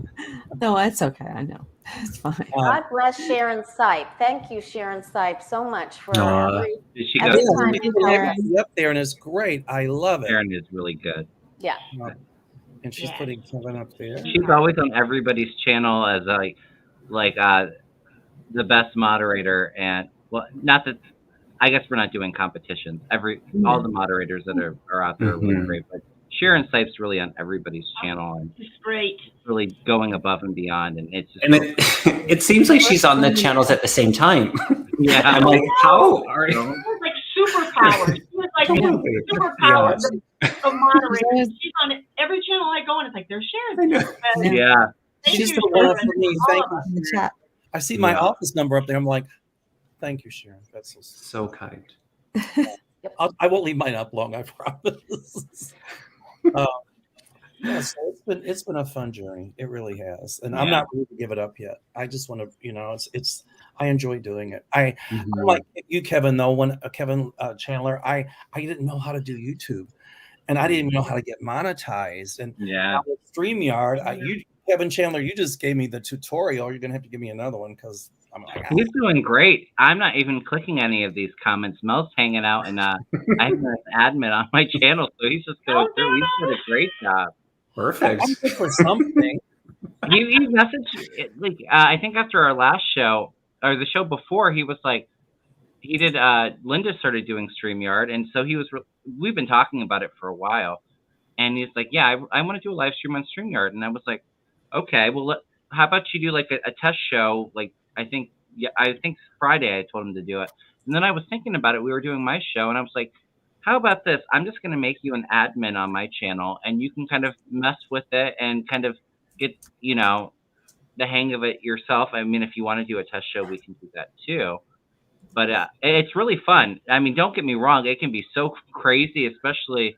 S4: No, it's okay. I know. It's fine.
S6: God bless Sharon Sipe. Thank you, Sharon Sipe, so much for every
S1: time up there, and it's great. I love it.
S2: Sharon is really good.
S6: Yeah.
S1: And she's putting Kevin up there.
S2: She's always on everybody's channel as like the best moderator, and well, not that I guess we're not doing competitions. All the moderators that are out there are really great, but Sharon Sipe's really on everybody's channel and
S7: it's great.
S2: Really going above and beyond, and it's just
S5: it seems like she's on the channels at the same time.
S2: Yeah,
S5: I'm like, how are you?
S7: It's like superpowers. She was like superpowers of moderators. She's on every channel I go on. It's like there's Sharon.
S2: Yeah,
S1: she's the one for me. Thank you, Sharon. I see my office number up there. I'm like, thank you, Sharon. That's
S5: so kind.
S1: I won't leave mine up long, I promise. So it's been a fun journey. It really has, and I'm not ready to give it up yet. I just want to, it's. I enjoy doing it. I'm like you, Kevin. Though when Kevin Chandler, I didn't know how to do YouTube, and I didn't even know how to get monetized. And with StreamYard, Kevin Chandler, you just gave me the tutorial. You're gonna have to give me another one because I'm like,
S2: he's doing great. I'm not even clicking any of these comments. Mel's hanging out, and I have an admin on my channel, so he's just going through. He's doing a great job.
S5: Perfect.
S1: I'm good for something.
S2: He messaged like I think after our last show or the show before, he was like, he did. Linda started doing StreamYard, and so we've been talking about it for a while, and he's like, yeah, I want to do a live stream on StreamYard, and I was like, okay, well, how about you do like a test show? Like I think Friday I told him to do it, and then I was thinking about it. We were doing my show, and I was like, how about this? I'm just going to make you an admin on my channel, and you can kind of mess with it and kind of get, the hang of it yourself. I mean, if you want to do a test show, we can do that too. But it's really fun. I mean, don't get me wrong. It can be so crazy, especially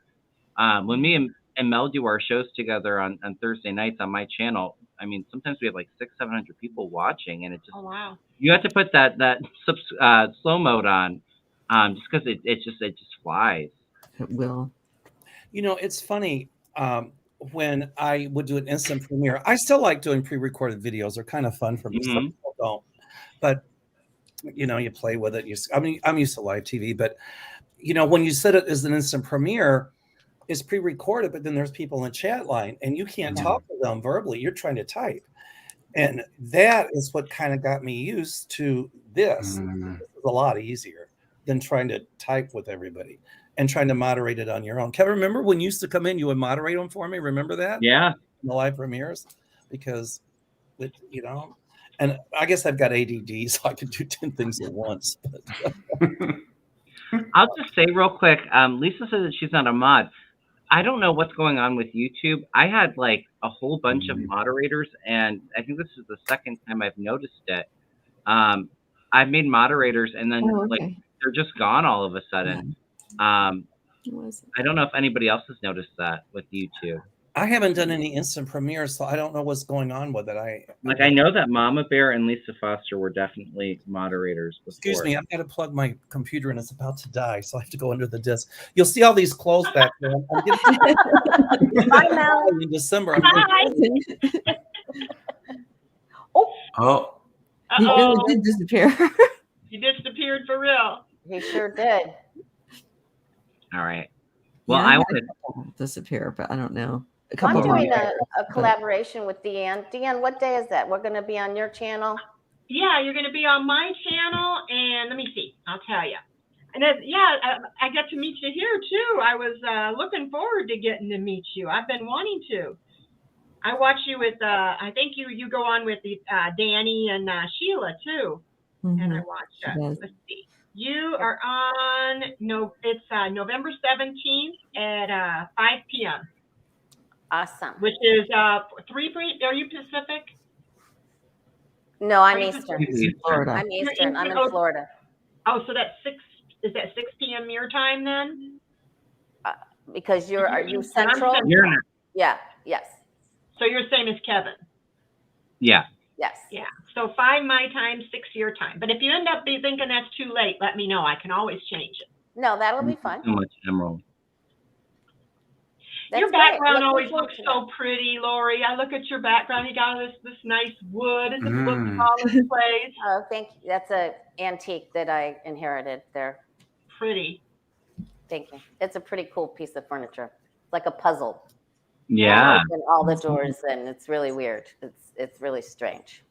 S2: when me and Mel do our shows together on Thursday nights on my channel. I mean, sometimes we have like 600-700 people watching, and it just, you have to put that slow mode on. Just because it just flies.
S4: It will.
S1: It's funny. When I would do an instant premiere, I still like doing pre-recorded videos. They're kind of fun for me. Some people don't, but you play with it. I'm used to live TV, but when you set it as an instant premiere, it's pre-recorded, but then there's people in the chat line, and you can't talk to them verbally. You're trying to type, and that is what kind of got me used to this. It's a lot easier. than trying to type with everybody and trying to moderate it on your own. Kevin, remember when you used to come in, you would moderate them for me? Remember that?
S2: Yeah.
S1: In the live premieres? Because, and I guess I've got ADD, so I can do 10 things at once.
S2: I'll just say real quick, Lisa said that she's not a mod. I don't know what's going on with YouTube. I had like a whole bunch of moderators, and I think this is the second time I've noticed it. I've made moderators, and then like they're just gone all of a sudden. I don't know if anybody else has noticed that with YouTube.
S1: I haven't done any instant premieres, so I don't know what's going on with it.
S2: I know that Mama Bear and Lisa Foster were definitely moderators before. Excuse
S1: me, I've got to plug my computer and it's about to die, so I have to go under the disc. You'll see all these clothes back there.
S6: Bye, Mel.
S1: In December.
S4: Oh. He really did disappear.
S7: He disappeared for real.
S6: He sure did.
S2: All right. Well,
S4: yeah,
S2: I want to
S4: disappear, but I don't know.
S6: I'm doing a collaboration with Deanne. Deanne, what day is that? We're going to be on your channel?
S7: Yeah, you're going to be on my channel, and let me see. I'll tell you. And I got to meet you here, too. I was looking forward to getting to meet you. I've been wanting to. I watch you with, I think you go on with Danny and Sheila, too. And I watch you. Let's see. You are on, it's November 17th at 5 p.m.
S6: Awesome.
S7: Which is 3, are you Pacific?
S6: No, I'm Eastern.
S4: Florida.
S6: I'm Eastern. I'm in Florida.
S7: Oh, so that's 6, is that 6 p.m. your time then?
S6: Because are you Central? Yeah, yes.
S7: So you're same as Kevin?
S2: Yeah.
S6: Yes.
S7: Yeah. So 5 my time, 6 your time. But if you end up thinking that's too late, let me know. I can always change it.
S6: No, that'll be fun.
S2: So much Emerald.
S7: Your background always looks so pretty, Lori. I look at your background. You got this nice wood. It just looks all in place.
S6: Oh, thank you. That's an antique that I inherited there.
S7: Pretty.
S6: Thank you. It's a pretty cool piece of furniture. It's like a puzzle.
S2: Yeah.
S6: And all the doors, and it's really weird. It's really strange.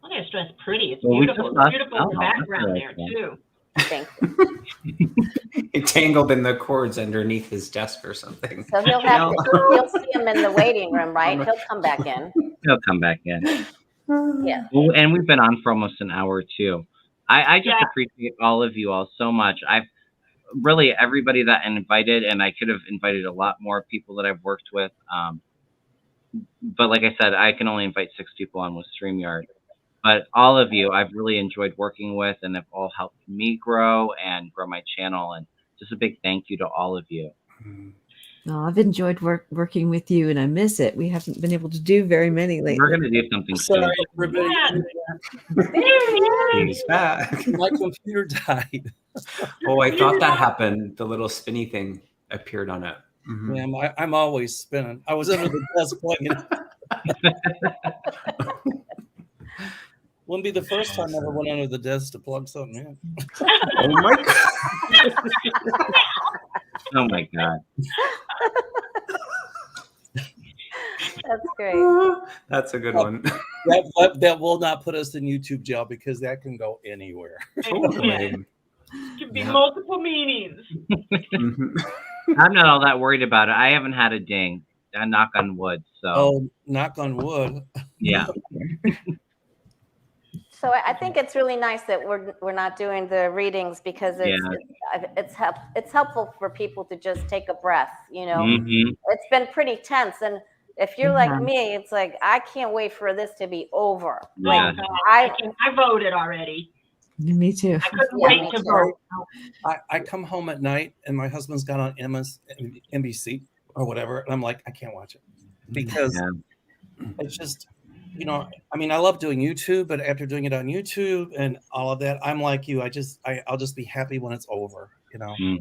S7: Well, that's just pretty. It's beautiful. It's beautiful in the background there too.
S6: Thank you.
S5: It tangled in the cords underneath his desk or something.
S6: So he'll see him in the waiting room, right? He'll come back in.
S2: He'll come back in.
S6: Yeah.
S2: Well, and we've been on for almost an hour too. I just appreciate all of you all so much. I've really everybody that invited, and I could have invited a lot more people that I've worked with. But like I said, I can only invite 6 people on with StreamYard. But all of you, I've really enjoyed working with, and have all helped me grow and grow my channel. And just a big thank you to all of you.
S4: Oh, I've enjoyed working with you, and I miss it. We haven't been able to do very many lately.
S2: We're going to do something soon.
S1: Sorry, everybody.
S5: He's back.
S1: My computer died.
S5: Oh, I thought that happened. The little spinny thing appeared on it.
S1: Mm-hmm. Yeah, I'm always spinning. I was under the desk playing it. Wouldn't be the first time I ever went under the desk to plug something in.
S5: Oh my god!
S2: Oh my god!
S6: That's great.
S5: That's a good one.
S1: That will not put us in YouTube jail because that can go anywhere.
S7: It could be multiple meanings.
S2: I'm not all that worried about it. I haven't had a ding. I knock on wood. So.
S1: Oh, knock on wood.
S2: Yeah.
S6: So I think it's really nice that we're not doing the readings because it's helpful for people to just take a breath. It's been pretty tense, and if you're like me, it's like I can't wait for this to be over.
S2: Yeah.
S7: I voted already.
S4: Me too.
S7: I couldn't wait to vote.
S1: I come home at night and my husband's got on NBC or whatever, and I'm like, I can't watch it because it's just. I love doing YouTube, but after doing it on YouTube and all of that, I'm like you. I'll just be happy when it's over.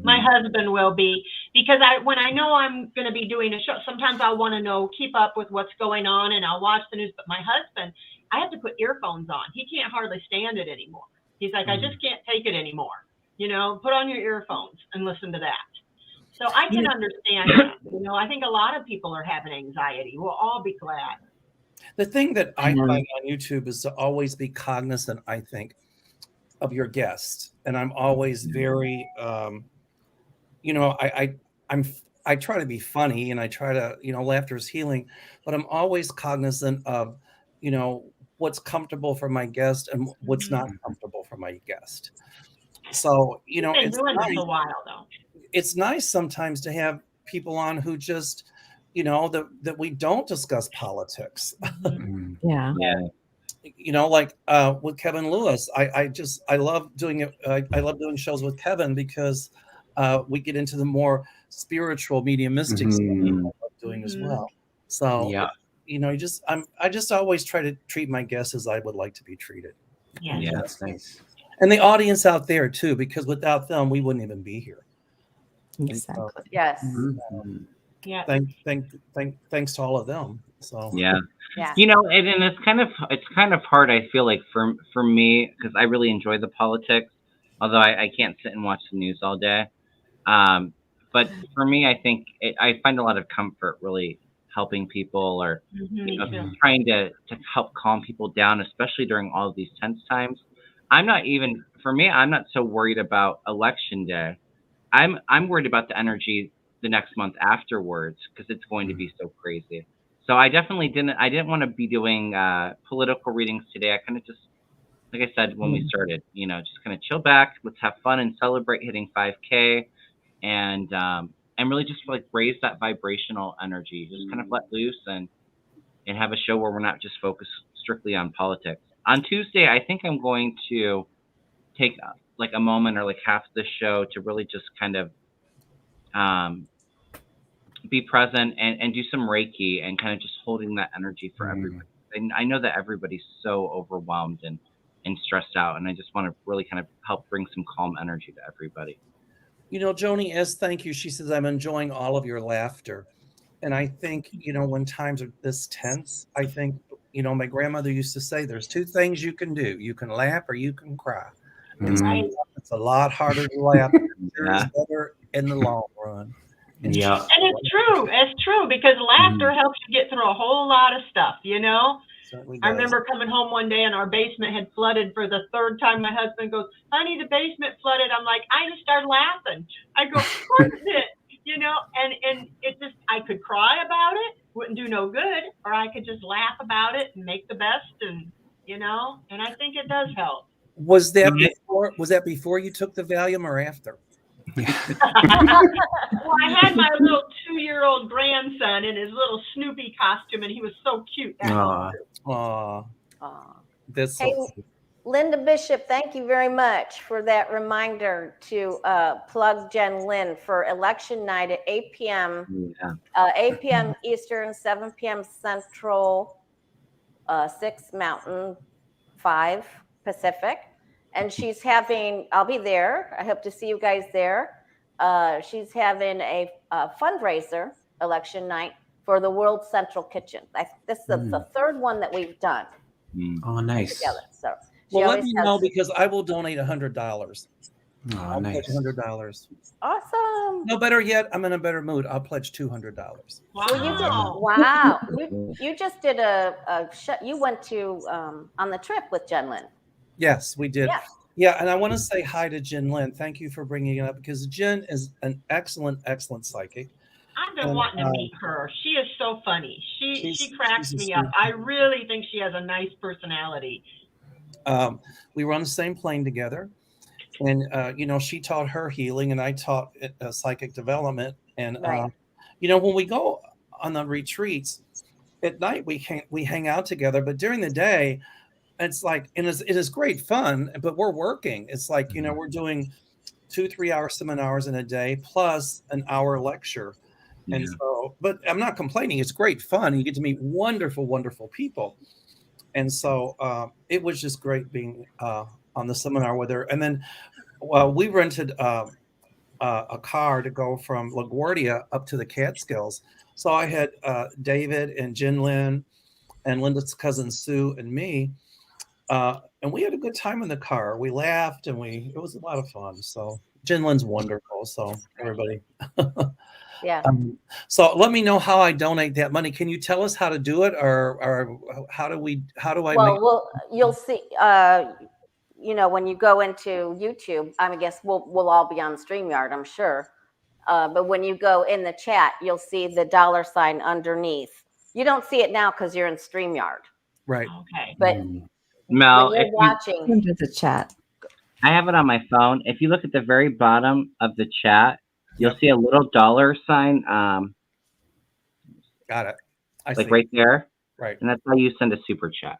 S7: My husband will be, because when I know I'm going to be doing a show, sometimes I'll want to keep up with what's going on, and I'll watch the news. But my husband, I have to put earphones on. He can't hardly stand it anymore. He's like, I just can't take it anymore. Put on your earphones and listen to that. So I can understand that. I think a lot of people are having anxiety. We'll all be glad.
S1: The thing that I find on YouTube is to always be cognizant, I think, of your guest, and I'm always very, you know, I try to be funny, and I try to, you know, laughter is healing, but I'm always cognizant of, you know, what's comfortable for my guest and what's not comfortable for my guest. So, you know,
S7: Been doing this a while though.
S1: it's nice sometimes to have people on who just, you know, that we don't discuss politics.
S4: Yeah.
S1: You know, like with Kevin Lewis, I love doing it. I love doing shows with Kevin because we get into the more spiritual, mediumistic stuff I love doing as well. So
S5: Yeah.
S1: you know, I just always try to treat my guests as I would like to be treated.
S5: Yeah, that's nice.
S1: And the audience out there too, because without them, we wouldn't even be here.
S4: Exactly.
S6: Yes.
S7: Yeah.
S1: Thanks to all of them. So
S2: Yeah.
S6: Yeah.
S2: You know, and it's kind of hard, I feel like, for me, because I really enjoy the politics, although I can't sit and watch the news all day. But for me, I think I find a lot of comfort really helping people, or you know, trying to help calm people down, especially during all of these tense times. I'm not so worried about election day. I'm worried about the energy the next month afterwards, because it's going to be so crazy. So I didn't want to be doing political readings today. I kind of just, like I said when we started, you know, just kind of chill back, let's have fun and celebrate hitting 5K, and really just like raise that vibrational energy, just kind of let loose and have a show where we're not just focused strictly on politics. On Tuesday, I think I'm going to take like a moment or like half the show to really just kind of be present and do some Reiki and kind of just holding that energy for everybody. And I know that everybody's so overwhelmed and stressed out, and I just want to really kind of help bring some calm energy to everybody.
S1: You know, Joni S., thank you. She says, I'm enjoying all of your laughter. And I think, you know, when times are this tense, I think, you know, my grandmother used to say, there's two things you can do. You can laugh or you can cry. And sometimes it's a lot harder to laugh. It's better in the long run.
S7: And it's true, because laughter helps you get through a whole lot of stuff, you know? I remember coming home one day and our basement had flooded for the third time. My husband goes, honey, the basement flooded. I'm like, I just started laughing. I go, of course it did, you know? And it just, I could cry about it, wouldn't do no good, or I could just laugh about it and make the best, and, you know, and I think it does help.
S1: Was that before you took the Valium or after?
S7: Well, I had my little 2-year-old grandson in his little Snoopy costume, and he was so cute.
S1: That's
S6: hey,
S1: so cute.
S6: Linda Bishop, thank you very much for that reminder to plug Jen Lynn for election night at 8 p.m. 8 p.m. Eastern, 7 p.m. Central, 6 Mountain, 5 Pacific. And she's having, I'll be there. I hope to see you guys there. She's having a fundraiser election night for the World Central Kitchen. This is the third one that we've done.
S5: Oh, nice.
S6: Together. So
S1: well, let me know, because I will donate $100.
S5: Oh, nice.
S1: $100.
S6: Awesome.
S1: No, better yet, I'm in a better mood. I'll pledge $200.
S6: Wow. You just did you went to on the trip with Jen Lynn.
S1: Yes, we did. Yeah, and I want to say hi to Jen Lynn. Thank you for bringing it up, because Jen is an excellent psychic.
S7: I've been wanting to meet her. She is so funny. She cracks me up. I really think she has a nice personality.
S1: We were on the same plane together, and you know, she taught her healing, and I taught psychic development. And you know, when we go on the retreats at night, we hang out together, but during the day, it's like, and it is great fun, but we're working. It's like, you know, we're doing 2-3 hour seminars in a day plus an hour lecture. And so, but I'm not complaining. It's great fun. You get to meet wonderful, wonderful people. And so it was just great being on the seminar with her. And then we rented a car to go from LaGuardia up to the Catskills. So I had David and Jen Lynn and Linda's cousin Sue and me. And we had a good time in the car. We laughed, and it was a lot of fun. So Jen Lynn's wonderful. So everybody. So let me know how I donate that money. Can you tell us how to do it, or how do I?
S6: Well, you'll see. you know, when you go into YouTube, I guess we'll all be on StreamYard, I'm sure. But when you go in the chat, you'll see the $ underneath. You don't see it now because you're in StreamYard.
S1: Right.
S7: Okay.
S6: But
S2: Mel,
S6: when you're watching,
S4: Into the chat.
S2: I have it on my phone. If you look at the very bottom of the chat, you'll
S1: Yep.
S2: see a little $sign,
S1: Got it. I
S2: like
S1: see.
S2: right there,
S1: Right.
S2: and that's how you send a super chat.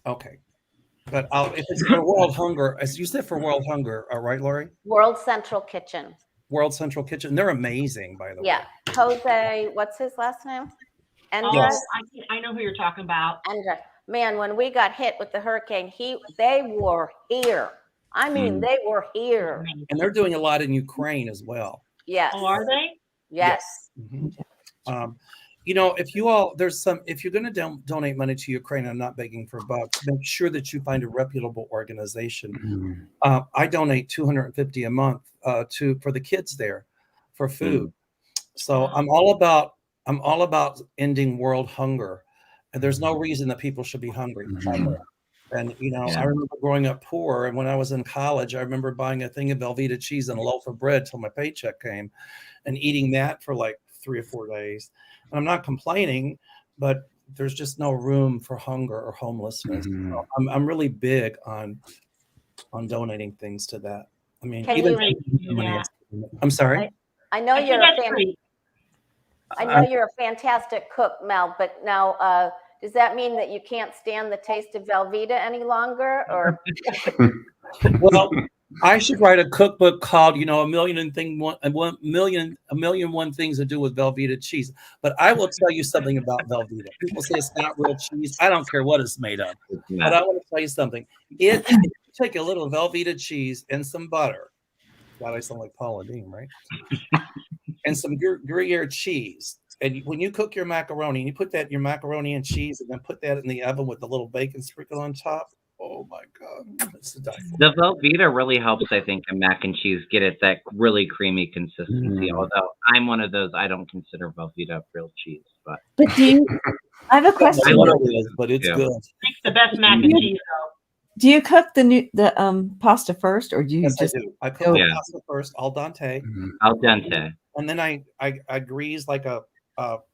S1: Okay. But if it's for World Hunger, as you said, for World Hunger, right, Lori?
S6: World Central Kitchen.
S1: World Central Kitchen. They're amazing, by the way.
S6: Yeah. Jose, what's his last name? Andres?
S1: Yes.
S7: I know who you're talking about.
S6: Andres. Man, when we got hit with the hurricane, they were here. I mean, they were here.
S1: And they're doing a lot in Ukraine as well.
S6: Yes.
S7: Oh, are they?
S6: Yes.
S1: Mhm. You know, if you're going to donate money to Ukraine, I'm not begging for bucks, make sure that you find a reputable organization. I donate $250 a month for the kids there for food. So I'm all about ending world hunger. And there's no reason that people should be hungry. And, you know, I remember growing up poor. And when I was in college, I remember buying a thing of Velveeta cheese and a loaf of bread till my paycheck came and eating that for like 3 or 4 days. And I'm not complaining, but there's just no room for hunger or homelessness. So I'm really big on donating things to that. I mean, I'm sorry.
S6: I know you're
S7: I
S6: know you're a fantastic cook, Mel, but now does that mean that you can't stand the taste of Velveeta any longer? Or
S1: well, I should write a cookbook called, you know, a million one things to do with Velveeta cheese. But I will tell you something about Velveeta. People say it's not real cheese. I don't care what it's made of. But I want to tell you something. If you take a little Velveeta cheese and some butter, God, I sound like Paula Deen, right? And some Gruyere cheese. And when you cook your macaroni, and you put that in your macaroni and cheese, and then put that in the oven with a little bacon sprinkle on top. Oh my God, it's the
S2: The Velveeta really helps, I think, in mac and cheese get it that really creamy consistency. Although I'm one of those, I don't consider Velveeta real cheese, but
S4: do you? I have a question.
S1: I know it is, but it's good.
S7: It's the best mac and cheese, though.
S4: Do you cook the pasta first, or do you just?
S1: I do. I cook the pasta first, al dente.
S2: Al dente.
S1: And then I grease like a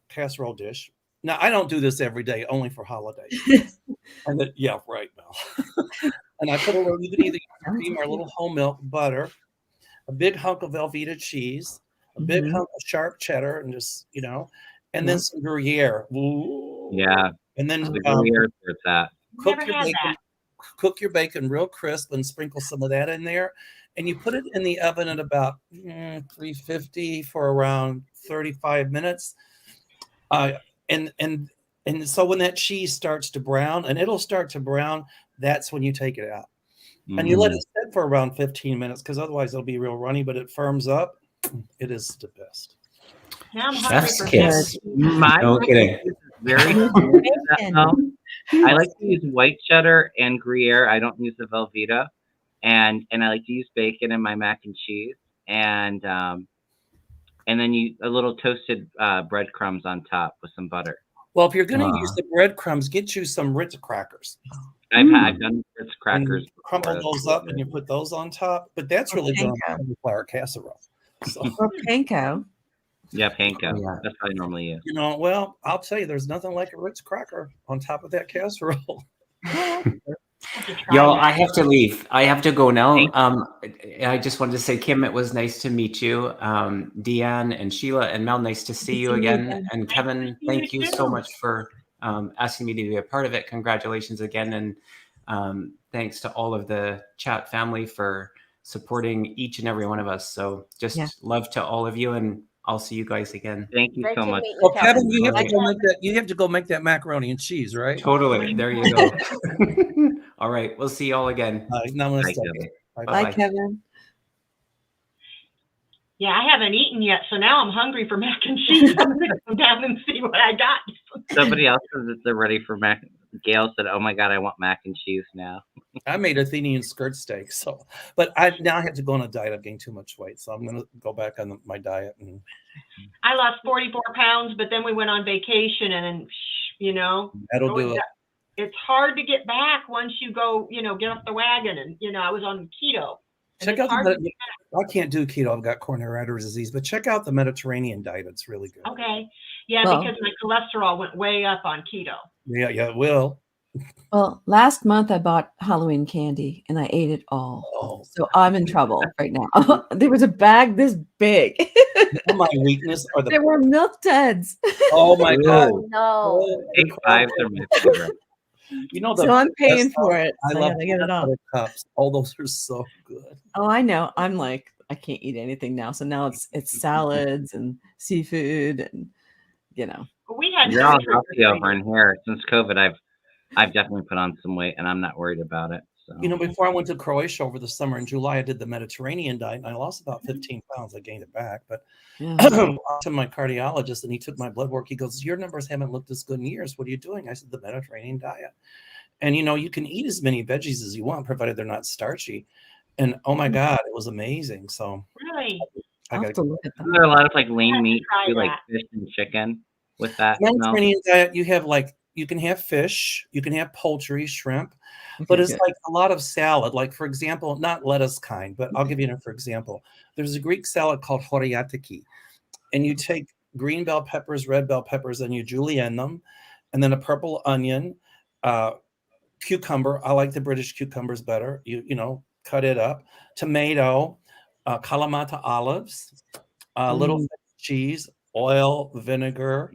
S1: casserole dish. Now I don't do this every day, only for holidays. And then, yeah, right, Mel. And I put you can either use cream or a little whole milk, butter, a big hunk of Velveeta cheese, a big hunk of sharp cheddar, and just, you know, and then some Gruyere. Ooh.
S2: Yeah.
S1: And then
S2: the Gruyere for that.
S1: Cook your bacon real crisp and sprinkle some of that in there. And you put it in the oven at about 350 for around 35 minutes. And so when that cheese starts to brown, and it'll start to brown, that's when you take it out. And you let it sit for around 15 minutes because otherwise it'll be real runny, but it firms up. It is the best.
S7: Now I'm hungry for
S5: kiss.
S2: No kidding. Very I like to use white cheddar and Gruyere. I don't use the Velveeta. And I like to use bacon in my mac and cheese. And then a little toasted breadcrumbs on top with some butter.
S1: Well, if you're going to use the breadcrumbs, get you some Ritz crackers.
S2: I've done Ritz crackers.
S1: And crumble those up and you put those on top. But that's really good on cauliflower casserole. So.
S4: Or panko.
S2: Yeah, panko. Yeah. That's what I normally use.
S1: You know, well, I'll tell you, there's nothing like a Ritz cracker on top of that casserole.
S5: Y'all, I have to leave. I have to go now. I just wanted to say, Kim, it was nice to meet you. Deanne and Sheila and Mel, nice to see you again. And Kevin, thank you so much for asking me to be a part of it. Congratulations again. And thanks to all of the chat family for supporting each and every one of us. So just love to all of you, and I'll see you guys again.
S2: Thank you so much.
S1: Well, Kevin, you have to go make that macaroni and cheese, right?
S5: Totally. There you go. All right. We'll see y'all again.
S4: Bye, Kevin.
S7: Yeah, I haven't eaten yet, so now I'm hungry for mac and cheese. I'm going to go down and see what I got.
S2: Somebody else says that they're ready for mac. Gail said, "Oh my God, I want mac and cheese now."
S1: I made Athenian skirt steak, but I have to go on a diet. I've gained too much weight, so I'm going to go back on my diet. And
S7: I lost 44 pounds, but then we went on vacation, and you know,
S1: that'll do it.
S7: it's hard to get back once you go, get off the wagon. And, I was on keto.
S1: Check out I can't do keto. I've got coronary artery disease, but check out the Mediterranean diet. It's really good.
S7: Okay. Yeah, well, because my cholesterol went way up on keto.
S1: Yeah, it will.
S4: Well, last month I bought Halloween candy and I ate it all. Oh. So I'm in trouble right now. There was a bag this big.
S1: My weakness are
S4: there were milk duds.
S1: Oh my God.
S6: No.
S2: Big fives are my favorite.
S4: So I'm paying for it.
S1: I love to get it off. Cups. All those are so good.
S4: Oh, I know. I'm like, I can't eat anything now. So now it's salads and seafood and
S7: We had
S2: you're all healthy over in here. Since COVID, I've definitely put on some weight and I'm not worried about it. So.
S1: Before I went to Croatia over the summer in July, I did the Mediterranean diet and I lost about 15 pounds. I gained it back, but to my cardiologist and he took my blood work. He goes, your numbers haven't looked as good in years. What are you doing? I said, the Mediterranean diet. And, you can eat as many veggies as you want, provided they're not starchy. And oh my God, it was amazing. So
S7: really,
S1: I got to
S2: look at that. There are a lot of like lean meat, too, like fish and chicken with that.
S1: Mediterranean diet, you can have fish, you can have poultry, shrimp, but it's like a lot of salad. Like, for example, not lettuce kind, but I'll give you for example. There's a Greek salad called horiatiki, and you take green bell peppers, red bell peppers, and you julienne them, and then a purple onion, cucumber. I like the British cucumbers better. You cut it up. Tomato, Kalamata olives, little cheese, oil, vinegar,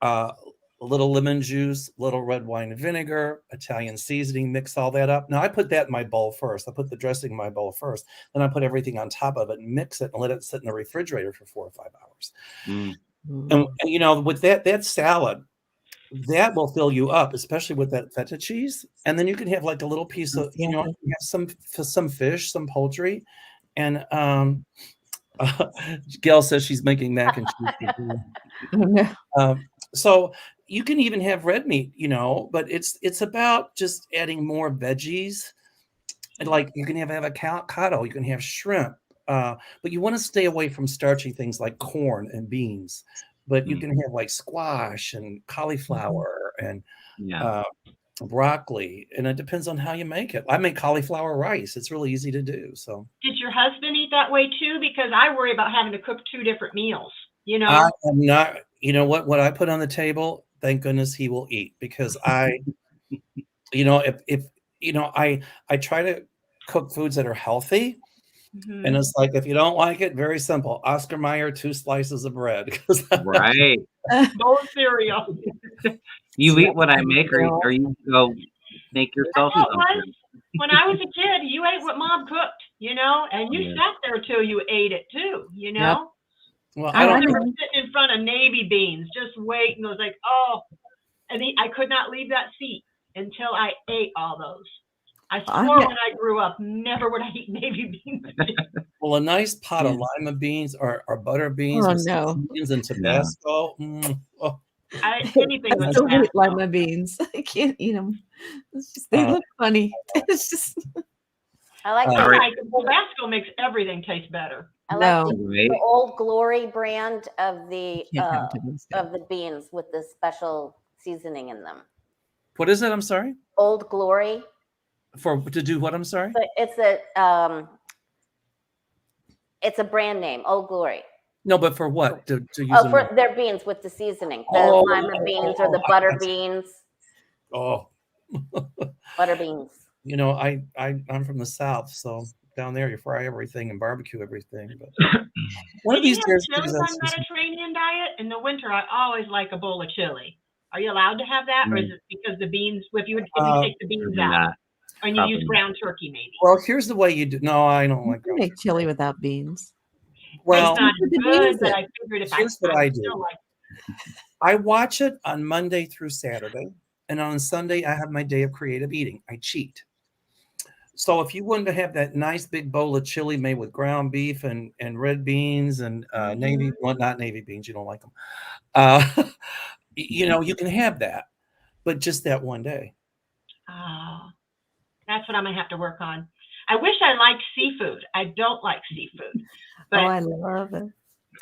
S1: a little lemon juice, little red wine and vinegar, Italian seasoning, mix all that up. Now I put that in my bowl first. I put the dressing in my bowl first. Then I put everything on top of it and mix it and let it sit in the refrigerator for 4 or 5 hours. And with that salad, that will fill you up, especially with that feta cheese. And then you can have like a little piece of, you have some fish, some poultry. And Gail says she's making mac and cheese. So you can even have red meat, but it's about just adding more veggies. And like you can have avocado, you can have shrimp, but you want to stay away from starchy things like corn and beans. But you can have like squash and cauliflower and broccoli, and it depends on how you make it. I make cauliflower rice. It's really easy to do. So
S7: did your husband eat that way too? Because I worry about having to cook 2 different meals.
S1: I am not. You know what I put on the table, thank goodness he will eat, because I try to cook foods that are healthy. And it's like, if you don't like it, very simple. Oscar Mayer, 2 slices of bread.
S2: Right.
S7: No cereal.
S2: You eat what I make, or you go make yourself something.
S7: When I was a kid, you ate what Mom cooked, and you sat there till you ate it too,
S1: Yep. Well,
S7: I remember sitting in front of navy beans, just waiting. I was like, and I could not leave that seat until I ate all those. I swore when I grew up, never would I eat navy beans.
S1: Well, a nice pot of lima beans or butter beans with beans and Tabasco.
S7: Anything with
S4: Tabasco. Lima beans. I can't eat them. It's just, they look funny. It's just.
S6: I like
S7: Tabasco makes everything taste better.
S6: I like the Old Glory brand of the beans with the special seasoning in them.
S1: What is it? I'm sorry.
S6: Old Glory.
S1: To do what? I'm sorry.
S6: So it's a brand name, Old Glory.
S1: No, but for what? To use
S6: for their beans with the seasoning, the lima beans or the butter beans.
S1: Oh,
S6: butter beans.
S1: I'm from the South, so down there you fry everything and barbecue everything. But one of these
S7: days, on Mediterranean diet in the winter, I always like a bowl of chili. Are you allowed to have that, or is it because the beans? If you take the beans out, and you use ground turkey, maybe?
S1: Well, here's the way you do. No, I don't like ground
S4: make chili without beans.
S1: Well,
S7: it's not good, but I figured if
S1: here's what I do. I watch it on Monday through Saturday, and on Sunday I have my day of creative eating. I cheat. So if you wanted to have that nice big bowl of chili made with ground beef and red beans and not navy beans, you don't like them. You can have that, but just that one day.
S7: Oh, that's what I'm gonna have to work on. I wish I liked seafood. I don't like seafood. But
S4: I love it.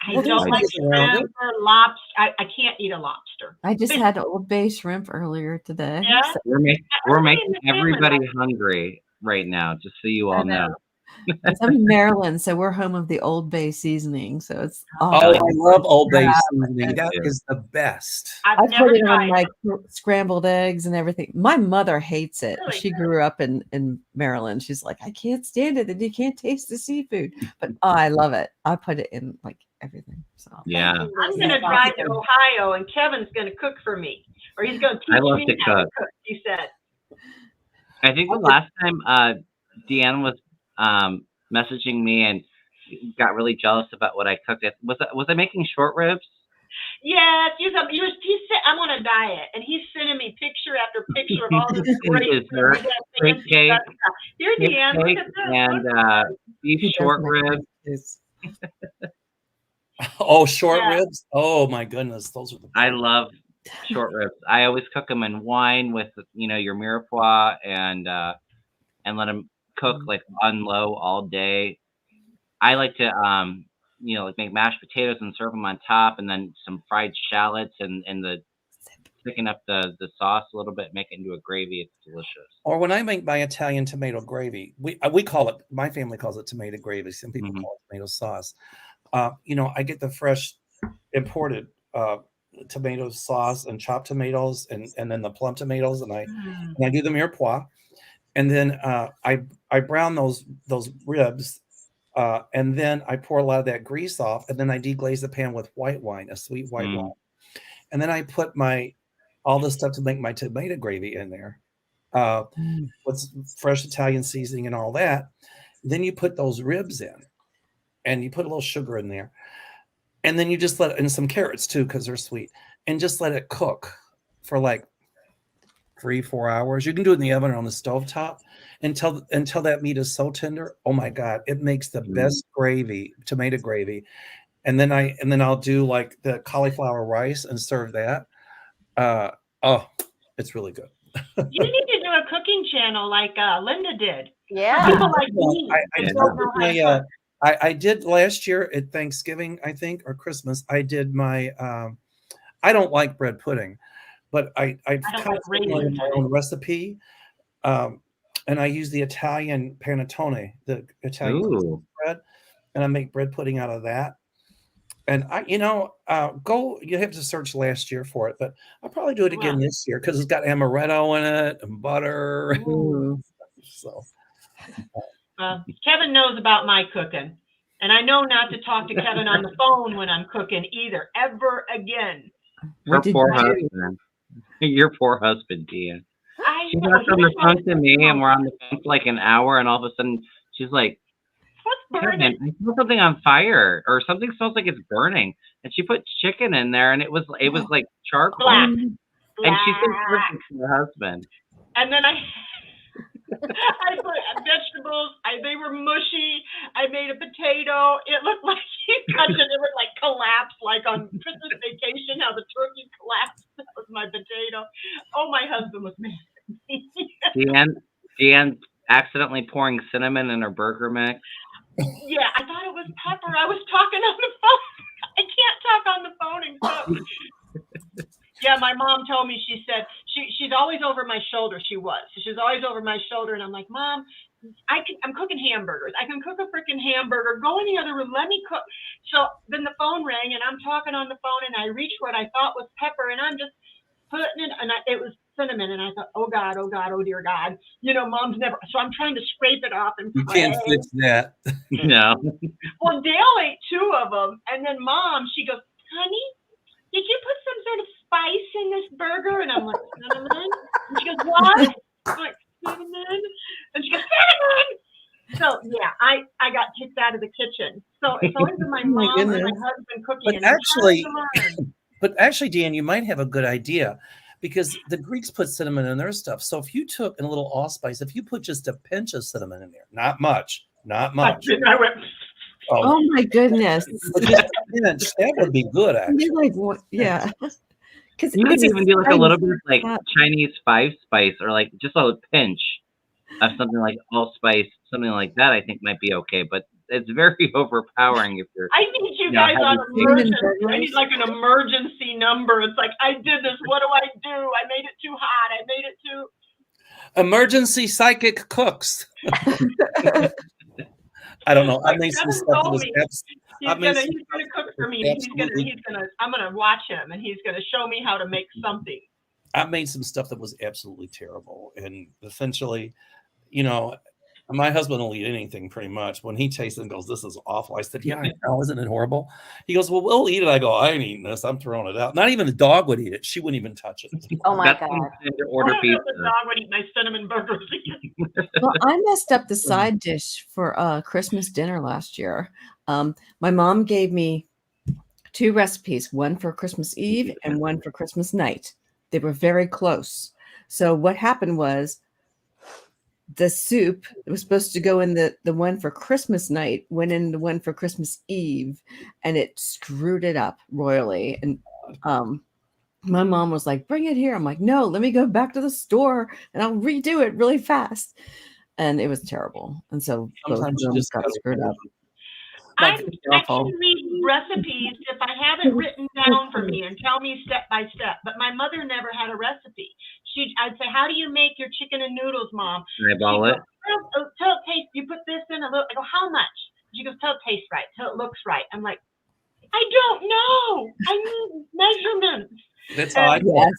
S7: I don't like shrimp or lobster. I can't eat a lobster.
S4: I just had Old Bay shrimp earlier today.
S7: Yeah?
S4: So
S2: We're making everybody hungry right now, just so you all know.
S4: I'm in Maryland, so we're home of the Old Bay seasoning. So it's
S1: I love Old Bay seasoning. That is the best.
S7: I've
S4: I
S7: never
S4: put it
S7: tried
S4: on like scrambled eggs and everything. My mother hates it.
S7: Really?
S4: She grew up in Maryland. She's like, I can't stand it, and you can't taste the seafood. But I love it. I put it in like everything. So
S2: yeah,
S7: I'm gonna drive to Ohio, and Kevin's gonna cook for me, or he's gonna teach me how to cook. He said.
S2: I think the last time Deanne was messaging me and got really jealous about what I cooked. Was I making short ribs?
S7: Yes, he said I'm on a diet, and he's sending me picture after picture of all this great food.
S2: Cake,
S7: here, Deanne, look at this.
S2: And beef short ribs.
S1: Oh, short ribs! Oh my goodness, those are the best.
S2: I love short ribs. I always cook them in wine with your mirepoix and let them cook like on low all day. I like to like make mashed potatoes and serve them on top, and then some fried shallots and thicken up the sauce a little bit, make it into a gravy. It's delicious.
S1: Or when I make my Italian tomato gravy, we call it. My family calls it tomato gravy. Some people call it tomato sauce. I get the fresh imported tomato sauce and chopped tomatoes and then the plum tomatoes, and I do the mirepoix, and then I brown those ribs, and then I pour a lot of that grease off, and then I deglaze the pan with white wine, a sweet white wine, and then I put all the stuff to make my tomato gravy in there, with fresh Italian seasoning and all that. Then you put those ribs in, and you put a little sugar in there. And then you just and some carrots too, because they're sweet, and just let it cook for like 3-4 hours. You can do it in the oven or on the stovetop until that meat is so tender. Oh my God, it makes the best gravy, tomato gravy. And then I'll do like the cauliflower rice and serve that. It's really good.
S7: You need to do a cooking channel like Linda did.
S6: Yeah.
S7: People like me.
S1: I did last year at Thanksgiving, I think, or Christmas. I did my. I don't like bread pudding, but I kind of made my own recipe, and I use the Italian panettone, the Italian bread, and I make bread pudding out of that. And you have to search last year for it, but I'll probably do it again this year because it's got amaretto in it and butter. So.
S7: Kevin knows about my cooking, and I know not to talk to Kevin on the phone when I'm cooking either, ever again.
S2: Your poor husband. Your poor husband, Deanne. She got on the phone to me, and we're on the phone for like an hour, and all of a sudden she's like, "What's burning? I smell something on fire, or something smells like it's burning." And she put chicken in there, and it was like charcoal.
S7: Black.
S2: And she said to her husband.
S7: And then I put vegetables. They were mushy. I made a potato. It looked like it would like collapse, like on Christmas Vacation, how the turkey collapsed. That was my potato. Oh, my husband was mad.
S2: Deanne accidentally pouring cinnamon in her burger mix.
S7: Yeah, I thought it was pepper. I was talking on the phone. I can't talk on the phone and cook. Yeah, my mom told me, she said, she's always over my shoulder. She's always over my shoulder. And I'm like, Mom, I'm cooking hamburgers. I can cook a freaking hamburger. Go in the other room. Let me cook. So then the phone rang, and I'm talking on the phone, and I reached what I thought was pepper, and I'm just putting it, and it was cinnamon. And I thought, oh God, oh dear God. Mom's never. So I'm trying to scrape it off and
S1: you can't fix that.
S2: No.
S7: Well, Dale ate 2 of them, and then Mom, she goes, honey, did you put some sort of spice in this burger? And I'm like, cinnamon? And she goes, what? I'm like, cinnamon? And she goes, cinnamon! So, yeah, I got kicked out of the kitchen. So it's always been my mom and my husband cooking.
S1: But actually, Dan, you might have a good idea, because the Greeks put cinnamon in their stuff. So if you took a little allspice, if you put just a pinch of cinnamon in there, not much.
S7: I went,
S4: oh my goodness.
S1: That would be good, actually.
S4: Like, what? Yeah.
S2: You could even do like a little bit of like Chinese 5-spice, or like just a pinch of something like allspice, something like that. I think might be okay. But it's very overpowering if you're.
S7: I need you guys on emergency. I need like an emergency number. It's like, I did this. What do I do? I made it too hot. I made it too.
S1: Emergency psychic cooks. I don't know. I made some stuff.
S7: He's gonna cook for me. I'm gonna watch him, and he's gonna show me how to make something.
S1: I made some stuff that was absolutely terrible, and essentially, you know, my husband will eat anything pretty much. When he tastes it and goes, "This is awful," I said, "Yeah, I know, isn't it horrible?" He goes, "Well, we'll eat it." I go, "I ain't eating this. I'm throwing it out." Not even the dog would eat it. She wouldn't even touch it.
S6: Oh my God!
S2: To order pizza.
S7: The dog would eat my cinnamon burgers.
S4: Well, I messed up the side dish for Christmas dinner last year. My mom gave me 2 recipes, one for Christmas Eve and one for Christmas night. They were very close. So what happened was the soup that was supposed to go in the one for Christmas night went in the one for Christmas Eve, and it screwed it up royally. And my mom was like, "Bring it here." I'm like, "No, let me go back to the store and I'll redo it really fast." And it was terrible. And so
S1: Sometimes you just
S4: got screwed up.
S7: I can read recipes if I have it written down for me and tell me step by step. But my mother never had a recipe. I'd say, "How do you make your chicken and noodles, Mom?"
S2: Eyeball it.
S7: Till it tastes. You put this in a little. I go, "How much?" She goes, "Till it tastes right. Till it looks right." I'm like, "I don't know. I need measurements."
S1: That's how I do it.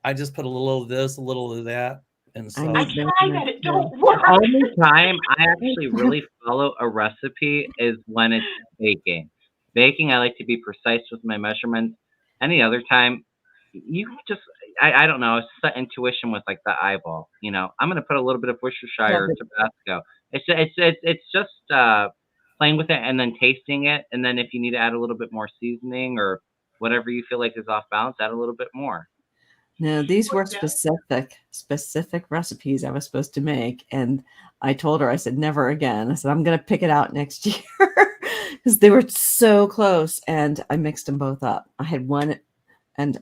S1: I just put a little of this, a little of that. And so
S7: I tried that. It don't work.
S2: The only time I actually really follow a recipe is when it's baking. Baking, I like to be precise with my measurements. Any other time, you just, I don't know, it's the intuition with like the eyeball. You know, I'm gonna put a little bit of Worcestershire or Tabasco. It's just playing with it and then tasting it, and then if you need to add a little bit more seasoning or whatever you feel like is off balance, add a little bit more.
S4: No, these were specific recipes I was supposed to make. And I told her, I said, "Never again." I said, "I'm going to pick it out next year," because they were so close. And I mixed them both up. I had one and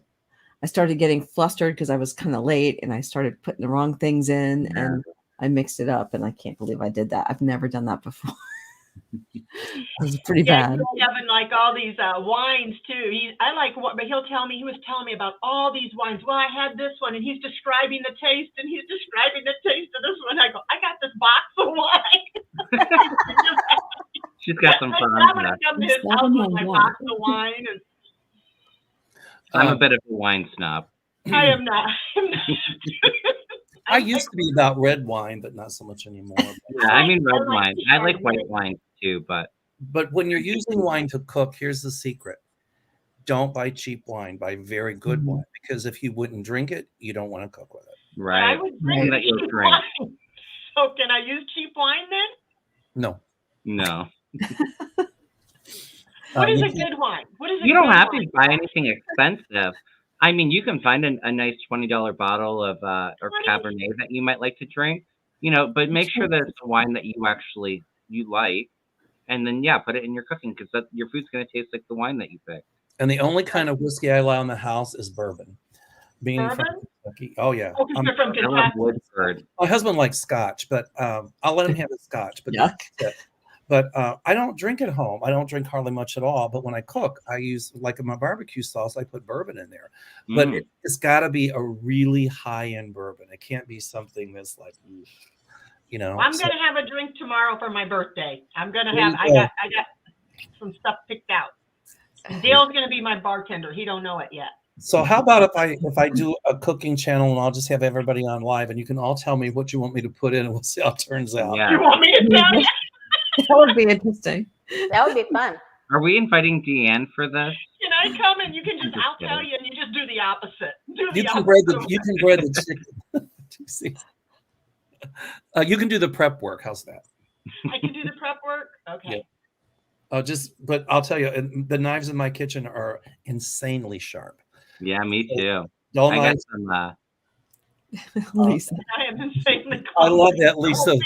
S4: I started getting flustered because I was kind of late and I started putting the wrong things in and I mixed it up. And I can't believe I did that. I've never done that before. It was pretty bad.
S7: Kevin, like all these wines too. But he was telling me about all these wines. Well, I had this one, and he's describing the taste, and he's describing the taste of this one. I go, "I got this box of wine."
S2: She's got some fun.
S7: I'm gonna come to his house with my box of wine. And
S2: I'm a bit of a wine snob.
S7: I am not.
S1: I used to be about red wine, but not so much anymore.
S2: Yeah, I mean red wine. I like white wine too, but
S1: when you're using wine to cook, here's the secret: don't buy cheap wine. Buy very good wine, because if you wouldn't drink it, you don't want to cook with it.
S2: Right.
S7: I would drink cheap wine. So can I use cheap wine then?
S2: No.
S7: What is a good wine?
S2: You don't have to buy anything expensive. I mean, you can find a nice $20 bottle of or Cabernet that you might like to drink, you know, but make sure that it's a wine that you like, and then put it in your cooking, because your food's going to taste like the wine that you pick.
S1: And the only kind of whiskey I allow in the house is bourbon. Being from Kentucky, oh yeah,
S7: I'm from Kentucky.
S2: I love Woodford.
S1: My husband likes Scotch, but I'll let him have his Scotch. But But I don't drink at home. I don't drink hardly much at all. But when I cook, I use, like in my barbecue sauce, I put bourbon in there. But it's got to be a really high-end bourbon. It can't be something that's like, you know.
S7: I'm going to have a drink tomorrow for my birthday. I'm going to have, I got some stuff picked out. And Dale's going to be my bartender. He don't know it yet.
S1: So how about if I do a cooking channel and I'll just have everybody on live and you can all tell me what you want me to put in and we'll see how it turns out.
S2: Yeah.
S7: You want me to tell you?
S4: That would be interesting.
S6: That would be fun.
S2: Are we inviting Deanne for this?
S7: Can I come and I'll tell you, and you just do the opposite.
S1: You can bread the chicken. You can do the prep work. How's that?
S7: I can do the prep work? Okay.
S1: Yeah. But I'll tell you, the knives in my kitchen are insanely sharp.
S2: Yeah, me too.
S1: I got
S2: some.
S4: Lisa.
S7: I am insanely close.
S1: I love that, Lisa.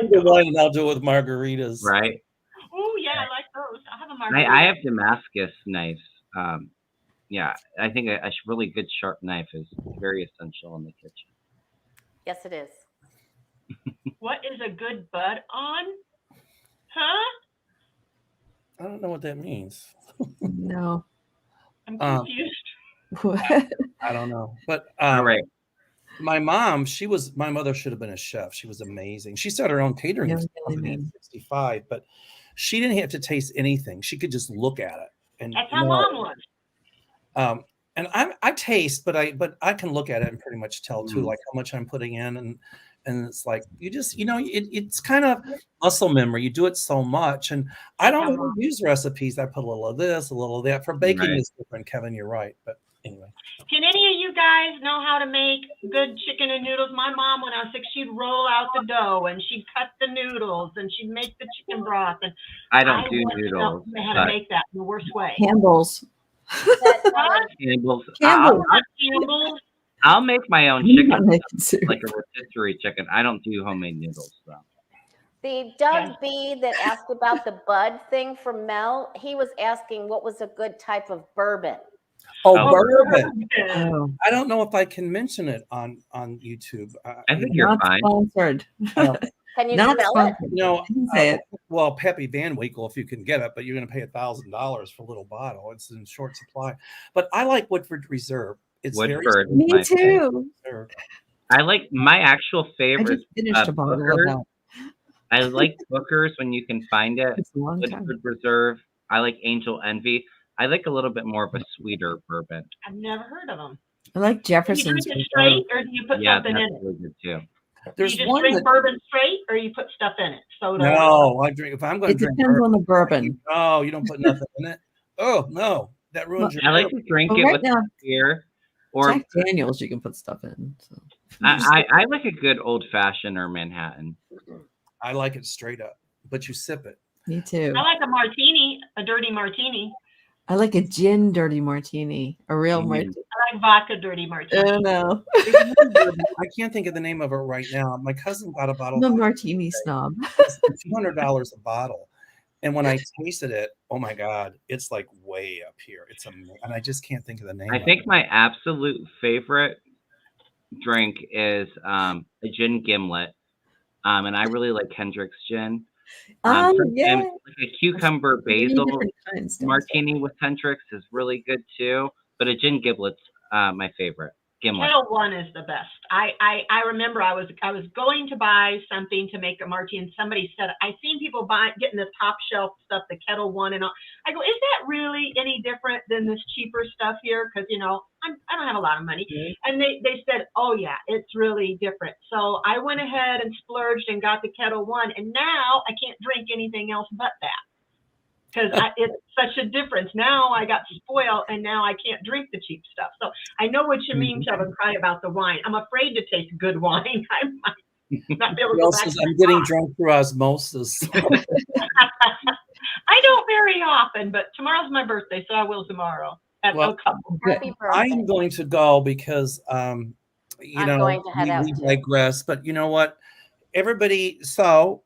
S1: Do the wine and I'll do it with margaritas.
S2: Right.
S7: Oh yeah, I like those. I have a margarita.
S2: I have Damascus knives. I think a really good sharp knife is very essential in the kitchen.
S6: Yes, it is.
S7: What is a good bud on? Huh?
S1: I don't know what that means.
S4: No.
S7: I'm confused.
S1: I don't know. But
S2: All right.
S1: my mom, my mother should have been a chef. She was amazing. She started her own catering company at 65, but she didn't have to taste anything. She could just look at it. And
S7: that's how Mom was.
S1: And I taste, but I can look at it and pretty much tell too, like how much I'm putting in, and it's like you just it's kind of muscle memory. You do it so much, and I don't really use recipes. I put a little of this, a little of that. For baking is different, Kevin. You're right, but anyway.
S7: Can any of you guys know how to make good chicken and noodles? My mom, when I was 6, she'd roll out the dough and she'd cut the noodles and she'd make the chicken broth. And
S2: I don't do noodles.
S7: How to make that in the worst way?
S4: Campbell's.
S2: Campbell's. I'll make my own chicken, like a rotisserie chicken. I don't do homemade noodles, though.
S6: The Doug B that asked about the bud thing from Mel, he was asking what was a good type of bourbon.
S1: Oh, bourbon. I don't know if I can mention it on YouTube.
S2: I think you're fine.
S4: Sponsored.
S6: Can you spell it?
S1: No, well, Peppy Van Winkle, if you can get it, but you're going to pay $1,000 for a little bottle. It's in short supply. But I like Woodford Reserve. It's
S2: Woodford.
S4: Me too.
S2: I like my actual favorite.
S4: I just finished a bottle of that.
S2: I like Booker's when you can find it. Woodford Reserve. I like Angel Envy. I like a little bit more of a sweeter bourbon.
S7: I've never heard of them.
S4: I like Jefferson's.
S7: Do you drink it straight, or do you put something in it?
S2: Really good too.
S7: There's you just drink bourbon straight, or you put stuff in it? Soda.
S1: No, I drink. If I'm going to drink,
S4: it depends on the bourbon.
S1: No, you don't put nothing in it. Oh no, that ruins your.
S2: I like to drink it with beer or
S4: Jack Daniels. You can put stuff in. So.
S2: I like a good old fashioned or Manhattan.
S1: I like it straight up, but you sip it.
S4: Me too.
S7: I like a martini, a dirty martini.
S4: I like a gin dirty martini, a real martini.
S7: I like vodka dirty martini.
S4: Oh no.
S1: I can't think of the name of it right now. My cousin got a bottle.
S4: I'm a martini snob.
S1: $200 a bottle. And when I tasted it, oh my God, it's like way up here. It's amazing. And I just can't think of the name.
S2: I think my absolute favorite drink is a gin gimlet. And I really like Hendrick's gin.
S4: Yeah.
S2: Like a cucumber basil martini with Hendrick's is really good too. But a gin giblet's my favorite. Gimlet.
S7: Kettle One is the best. I remember I was going to buy something to make a martini, and somebody said, "I've seen people getting the top shelf stuff, the Kettle One and all." I go, "Is that really any different than this cheaper stuff here?" Because I don't have a lot of money. And they said, "Oh yeah, it's really different." So I went ahead and splurged and got the Kettle One, and now I can't drink anything else but that. Because it's such a difference. Now I got spoiled, and now I can't drink the cheap stuff. So I know what you mean, Kevin, cry about the wine. I'm afraid to taste good wine. I might not be able to go back to
S1: I'm getting drunk through osmosis.
S7: I don't very often, but tomorrow's my birthday, so I will tomorrow.
S1: Well,
S6: happy birthday.
S1: I'm going to go because,
S6: going to head out
S1: we digress. But you know what? Everybody, for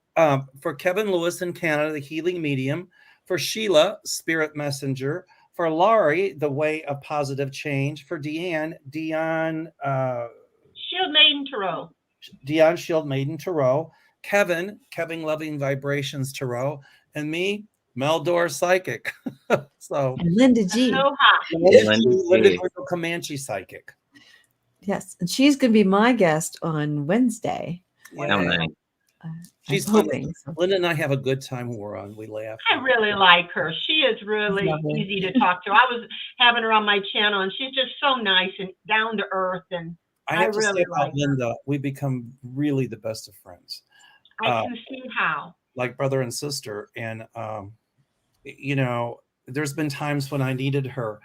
S1: Kevin Lewis in Canada, the healing medium. For Sheila, Spirit Messenger. For Laurie, The Way of Positive Change. For Dion,
S7: Shield Maiden Tarot.
S1: Dion Shield Maiden Tarot. Kevin Loving Vibrations Tarot. And me, Meldor Psychic. So
S4: and Linda G.
S1: Linda Comanche Psychic.
S4: Yes, and she's going to be my guest on Wednesday.
S1: Yeah. She's hoping. Linda and I have a good time when we're on. We laugh.
S7: I really like her. She is really easy to talk to. I was having her on my channel, and she's just so nice and down to earth. And I
S1: have to
S7: really
S1: say about
S7: like
S1: Linda, we become really the best of friends.
S7: I can see how.
S1: Like brother and sister. And, there's been times when I needed her,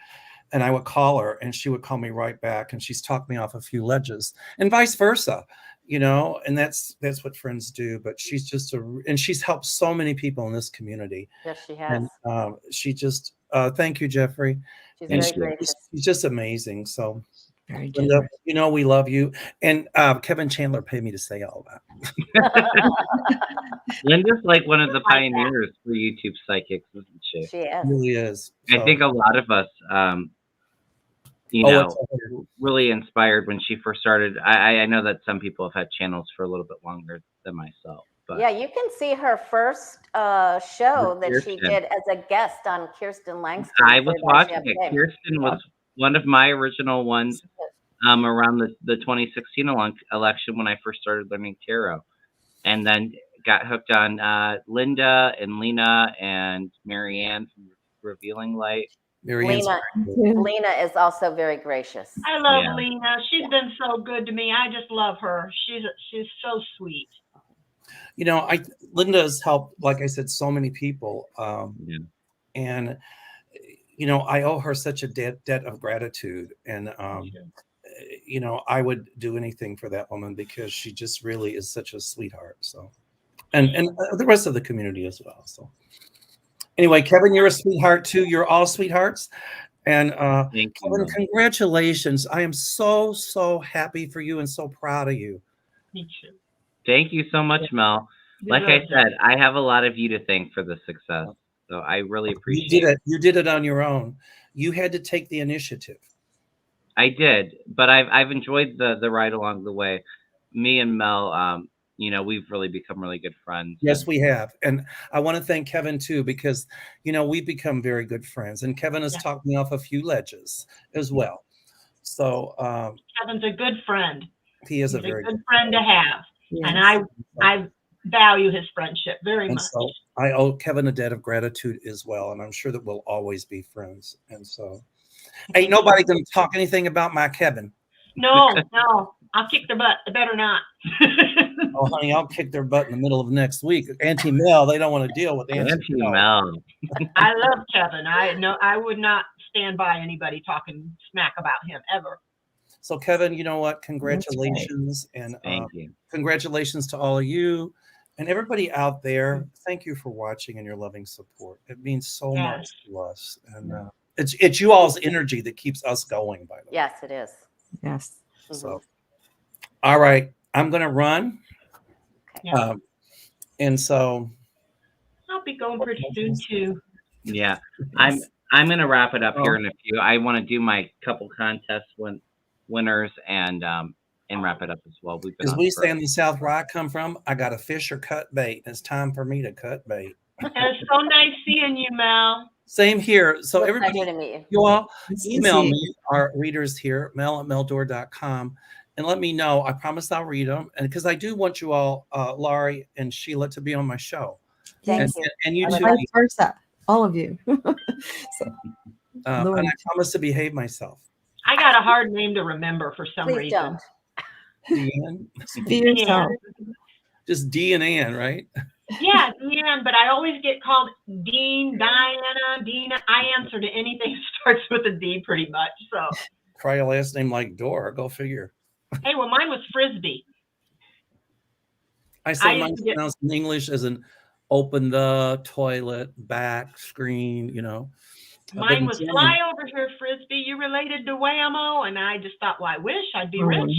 S1: and I would call her, and she would call me right back, and she's talked me off a few ledges, and vice versa. And that's what friends do. But she's just and she's helped so many people in this community.
S6: Yes, she has.
S1: And she just thank you, Jeffrey.
S6: She's very gracious.
S1: She's just amazing. So
S4: very
S1: Linda, we love you. And Kevin Chandler paid me to say all that.
S2: Linda's like one of the pioneers for YouTube psychics, isn't she?
S6: She is.
S1: She really is.
S2: I think a lot of us really inspired when she first started. I know that some people have had channels for a little bit longer than myself. But
S6: yeah, you can see her first show that she
S2: Kirsten.
S6: did as a guest on Kirsten Langston.
S2: I was watching it. Kirsten was one of my original ones around the 2016 election when I first started learning tarot, and then got hooked on Linda and Lena and Marianne from Revealing Light.
S6: Lena is also very gracious.
S7: I love Lena. She's been so good to me. I just love her. She's so sweet.
S1: You know, Linda has helped, like I said, so many people. And, you know, I owe her such a debt of gratitude. And, you know, I would do anything for that woman because she just really is such a sweetheart. So, and the rest of the community as well. So anyway, Kevin, you're a sweetheart too. You're all sweethearts. And Kevin, congratulations. I am so, so happy for you and so proud of you.
S7: Me too.
S2: Thank you so much, Mel. Like I said, I have a lot of you to thank for the success. So I really appreciate it.
S1: You did it on your own. You had to take the initiative.
S2: I did, but I've enjoyed the ride along the way. Me and Mel, you know, we've really become really good friends.
S1: Yes, we have. And I want to thank Kevin too, because, you know, we've become very good friends. And Kevin has talked me off a few ledges as well. So
S7: Kevin's a good friend.
S1: He is
S7: He's
S1: a very
S7: good friend to have.
S4: Yes.
S7: And I value his friendship very much.
S1: So I owe Kevin a debt of gratitude as well. And I'm sure that we'll always be friends. And so ain't nobody going to talk anything about my Kevin.
S7: No, I'll kick their butt. They better not.
S1: Oh, honey, I'll kick their butt in the middle of next week. Auntie Mel, they don't want to deal with Auntie Mel.
S7: I love Kevin. I would not stand by anybody talking smack about him ever.
S1: So, Kevin, you know what? Congratulations. And
S2: thank you. Congratulations
S1: to all of you and everybody out there. Thank you for watching and your loving support. It means so much to us. And it's you all's energy that keeps us going, by the way.
S6: Yes, it is.
S4: Yes.
S1: So, all right. I'm going to run.
S7: Yeah.
S1: And so
S7: I'll be going pretty soon too.
S2: Yeah. I'm going to wrap it up here in a few. I want to do my couple contest winners and wrap it up as well.
S1: As we say in the South where I come from, I got a fish or cut bait. It's time for me to cut bait.
S7: It's so nice seeing you, Mel.
S1: Same here. So everybody,
S6: pleasure to meet
S1: you all email me, our readers here, mel@meldor.com, and let me know. I promise I'll read them. And because I do want you all, Laurie and Sheila, to be on my show.
S6: Thank you.
S1: And you too.
S4: Vice versa, all of you.
S1: And I promise to behave myself.
S7: I got a hard name to remember for some reason.
S1: Deanne.
S4: Be yourself.
S1: Just D and Ann, right?
S7: Yeah, Deanne, but I always get called Dean, Diana, Dina. I answer to anything that starts with a D pretty much. So
S1: Try a last name like Dora. Go figure.
S7: Hey, well, mine was Frisbee.
S1: I say mine's pronounced in English as an open the toilet, back, screen, you know.
S7: Mine was Fly Over Here, Frisbee. You related to Whammo? And I just thought, well, I wish I'd be rich.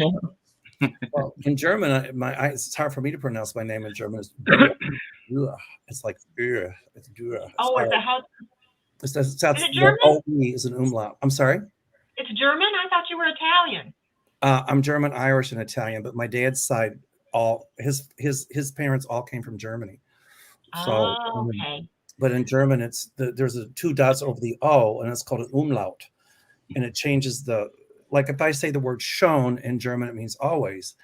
S1: Well, in German, it's hard for me to pronounce my name in German. It's like it's Dura.
S7: Oh, is that how?
S1: Is it
S7: German?
S1: O E is an umlaut. I'm sorry.
S7: It's German. I thought you were Italian.
S1: I'm German, Irish, and Italian, but my dad's side, all his parents all came from Germany. So,
S7: okay.
S1: But in German, there's 2 dots over the O, and it's called an umlaut, and it changes the. Like if I say the word schon in German, it means always.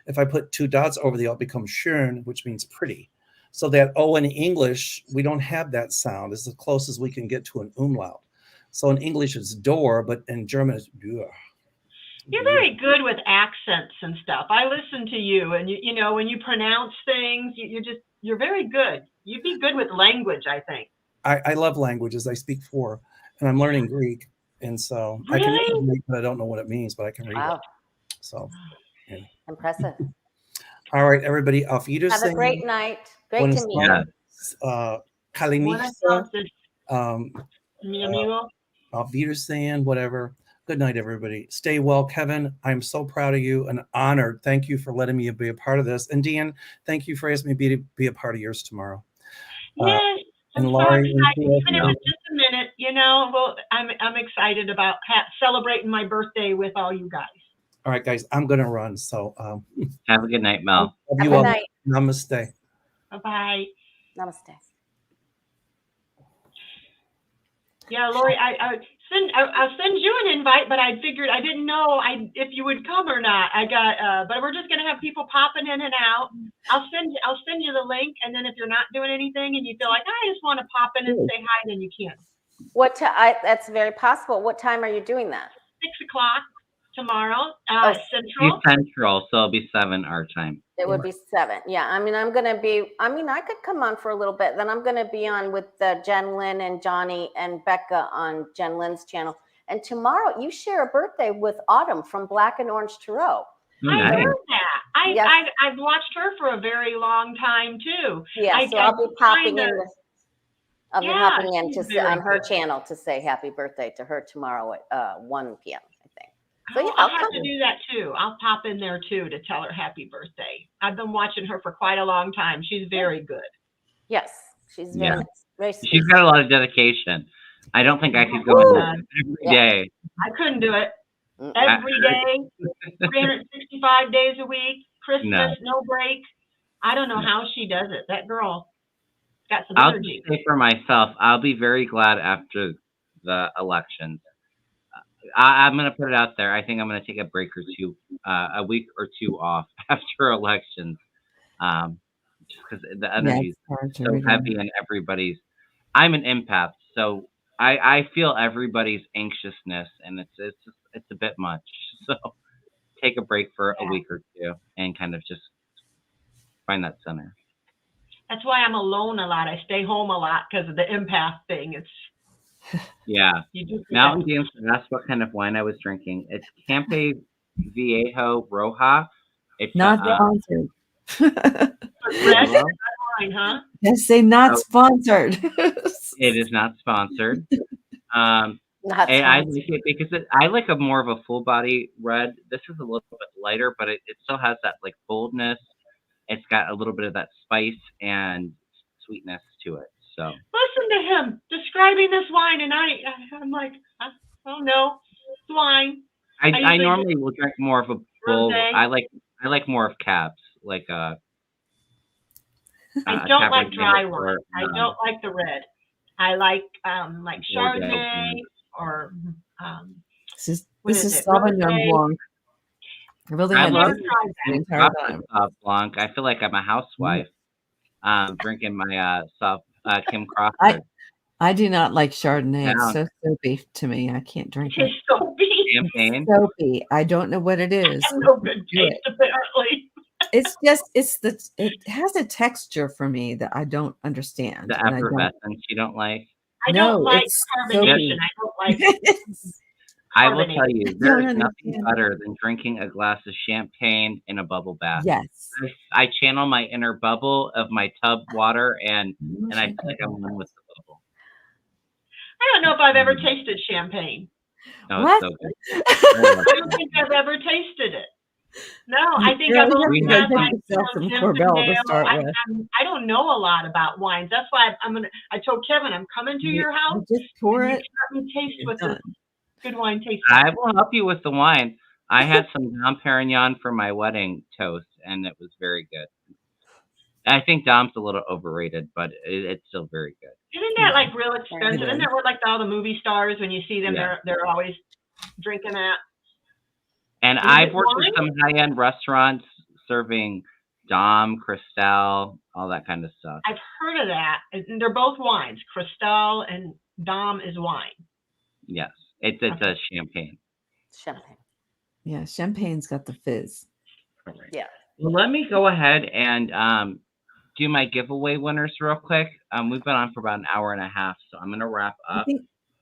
S1: If I put 2 dots over the O, it becomes schön, which means pretty. So that O in English, we don't have that sound. It's the closest we can get to an umlaut. So in English, it's door, but in German, it's Dür.
S7: You're very good with accents and stuff. I listen to you, and you know when you pronounce things, you're very good. You'd be good with language, I think.
S1: I love languages. I speak 4, and I'm learning Greek. And so I can read Greek, but I don't know what it means, but I can read it. So yeah.
S6: Impressive.
S1: All right, everybody. Auf Wiedersehen.
S6: Have a great night. Great to meet you.
S1: Kalinista. Auf Wiedersehen, whatever. Good night, everybody. Stay well, Kevin. I'm so proud of you and honored. Thank you for letting me be a part of this. And Deanne, thank you for asking me to be a part of yours tomorrow.
S7: Yes.
S1: And Laurie,
S7: even if it's just a minute, you know, well, I'm excited about celebrating my birthday with all you guys.
S1: All right, guys, I'm going to run. So
S2: have a good night, Mel.
S1: Love you all. Namaste.
S7: Bye-bye.
S6: Namaste.
S7: Yeah, Lori, I'll send you an invite, but I figured I didn't know if you would come or not. But we're just gonna have people popping in and out. I'll send you the link, and then if you're not doing anything and you feel like I just want to pop in and say hi, then you can.
S6: That's very possible. What time are you doing that?
S7: 6 o'clock tomorrow,
S2: Central. Central, so it'll be 7 our time.
S6: It would be 7. Yeah, I mean, I could come on for a little bit. Then I'm going to be on with Jen Lynn and Johnny and Becca on Jen Lynn's channel. And tomorrow you share a birthday with Autumn from Black and Orange Tarot.
S7: I heard that. I've watched her for a very long time too.
S6: Yeah, so I'll be popping in. I'll be hopping in on her channel to say happy birthday to her tomorrow at 1 p.m.
S7: So yeah, I'll have to do that too. I'll pop in there too to tell her happy birthday. I've been watching her for quite a long time. She's very good.
S6: Yes, she's very sweet.
S2: She's got a lot of dedication. I don't think I could go in there every day.
S7: I couldn't do it. Every day, 365 days a week, Christmas, no break. I don't know how she does it. That girl got some energy.
S2: I'll say for myself, I'll be very glad after the elections. I'm going to put it out there. I think I'm going to take a break or two, a week or two off after elections, just because the energy is so heavy and everybody's. I'm an empath, so I feel everybody's anxiousness, and it's a bit much. So take a break for a week or two and kind of just find that center.
S7: That's why I'm alone a lot. I stay home a lot because of the empath thing. It's
S2: Mountain Dew. That's what kind of wine I was drinking. It's Campe Viejo Roja. It's
S4: not sponsored.
S7: Red wine, huh?
S4: Yes, say not sponsored.
S2: It is not sponsored. I like it because I like a more of a full body red. This is a little bit lighter, but it still has that like boldness. It's got a little bit of that spice and sweetness to it. So
S7: listen to him describing this wine, and I'm like, I don't know, it's wine.
S2: I normally will drink more of a bull. I like more of cabs, like
S7: I don't like dry wine. I don't like the red. I like Chardonnay or
S4: this is Sauvignon Blanc.
S2: I love Blanc. I feel like I'm a housewife drinking my Kim Crawford.
S4: I do not like Chardonnay. It's so soapy to me. I can't drink it.
S7: It's soapy.
S2: Champagne.
S4: Soapy. I don't know what it is.
S7: I have no good taste, apparently.
S4: It has a texture for me that I don't understand.
S2: The effervescence you don't like?
S7: I don't like carbonation. I don't like it.
S2: I will tell you, there is nothing better than drinking a glass of champagne in a bubble bath.
S4: Yes.
S2: I channel my inner bubble of my tub water, and I feel like I'm one with the bubble.
S7: I don't know if I've ever tasted champagne.
S2: No, it's so good.
S7: I don't think I've ever tasted it. No, I think I've only had like some I don't know a lot about wines. That's why I told Kevin I'm coming to your house.
S4: Just pour it.
S7: Let me taste what this good wine tastes.
S2: I will help you with the wine. I had some Dom Perignon for my wedding toast, and it was very good. I think Dom's a little overrated, but it's still very good.
S7: Isn't that like real expensive? Isn't that what like all the movie stars when you see them, they're always drinking that?
S2: And I've worked with some high-end restaurants serving Dom, Cristal, all that kind of stuff.
S7: I've heard of that. And they're both wines. Cristal and Dom is wine.
S2: Yes, it's a champagne.
S6: Champagne.
S4: Yeah, champagne's got the fizz.
S2: Right. Yeah. Well, let me go ahead and do my giveaway winners real quick. We've been on for about an hour and a half, so I'm going to wrap up.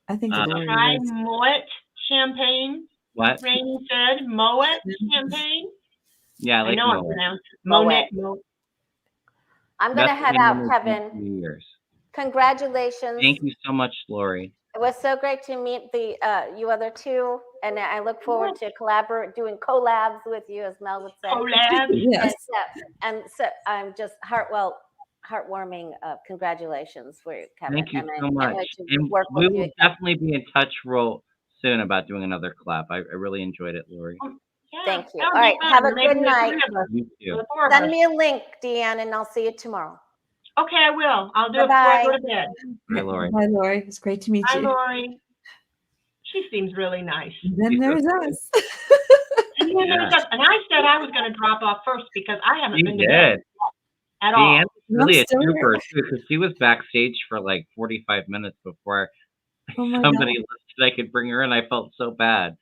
S4: I think
S7: try Moet champagne.
S2: What?
S7: Rainy said Moet champagne.
S2: Yeah, I
S7: know I'm pronouncing Moet.
S6: I'm going to head out, Kevin. New Year's. Congratulations.
S2: Thank you so much, Lori.
S6: It was so great to meet you other two, and I look forward to doing collabs with you, as Mel would say.
S7: Collabs,
S4: yes.
S6: And so I'm just heartwarming. Congratulations for you, Kevin.
S2: Thank you so much. And we will definitely be in touch real soon about doing another collab. I really enjoyed it, Lori.
S6: Yeah, thank you. All right, have a good night.
S2: You too.
S6: Send me a link, Deanne, and I'll see you tomorrow.
S7: Okay, I will. I'll do it before I go to bed.
S2: Hi, Lori.
S4: Bye, Lori. It's great to meet
S7: Hi,
S4: you.
S7: Lori. She seems really nice.
S4: And then
S2: She's so
S4: there's
S2: good.
S4: us.
S7: And then there's us. And I said I was going to drop off first because I haven't
S2: She
S7: been to bed
S2: did.
S7: at all.
S2: Deanne's really
S4: I'm
S2: a
S4: still here.
S2: trooper too, because she was backstage for like 45 minutes before
S4: Oh my
S2: somebody
S4: God.
S2: listed I could bring her in. I felt so bad.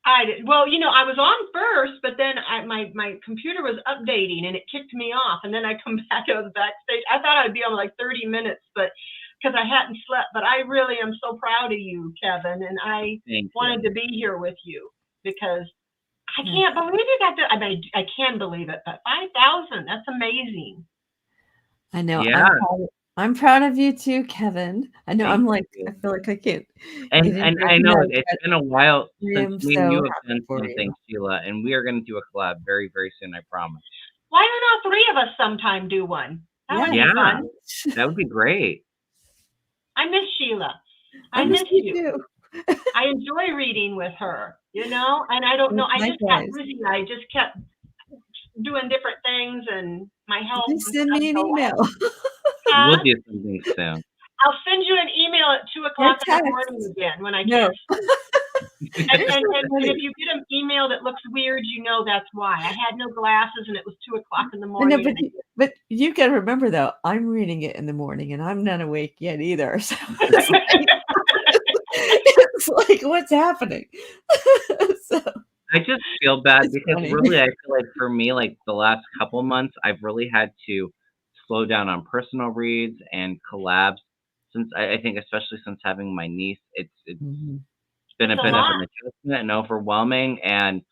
S7: I did. Well, I was on first, but then my computer was updating and it kicked me off. And then I come back, I was backstage. I thought I'd be on like 30 minutes, but because I hadn't slept. But I really am so proud of you, Kevin, and I wanted to be here with you because I can't believe you got that. I mean, I can believe it, but 5,000, that's amazing.
S4: I know.
S2: Yeah.
S4: I'm proud of you too, Kevin. I know.
S2: Thank
S4: I feel like I can't.
S2: And I know
S4: recognize
S2: it's
S4: that.
S2: been a while
S4: I am
S2: since me and
S4: so
S2: you have
S4: happy
S2: done
S4: for
S2: something,
S4: you.
S2: Sheila, and we are going to do a collab very, very soon, I promise.
S7: Why don't all three of us sometime do one? That would be
S2: Yeah.
S7: fun.
S2: That would be great.
S7: I miss Sheila.
S4: I miss you too.
S7: I enjoy reading with her, and I don't know. I just got
S4: Likewise.
S7: busy. I just kept doing different things and my health.
S4: Just send me an email.
S2: We'll do something soon.
S7: I'll send you an email at 2 o'clock in the morning again when I can't. And if you get an email that looks weird, that's why. I had no glasses and it was 2 o'clock in the morning.
S4: No, but you got to remember though, I'm reading it in the morning and I'm not awake yet either. So it's like what's happening? So
S2: I just feel bad
S4: it's
S2: because
S4: funny.
S2: really I feel like for me, like the last couple months, I've really had to slow down on personal reads and collabs since I think especially since having my niece, it's been a bit of an adjustment and overwhelming and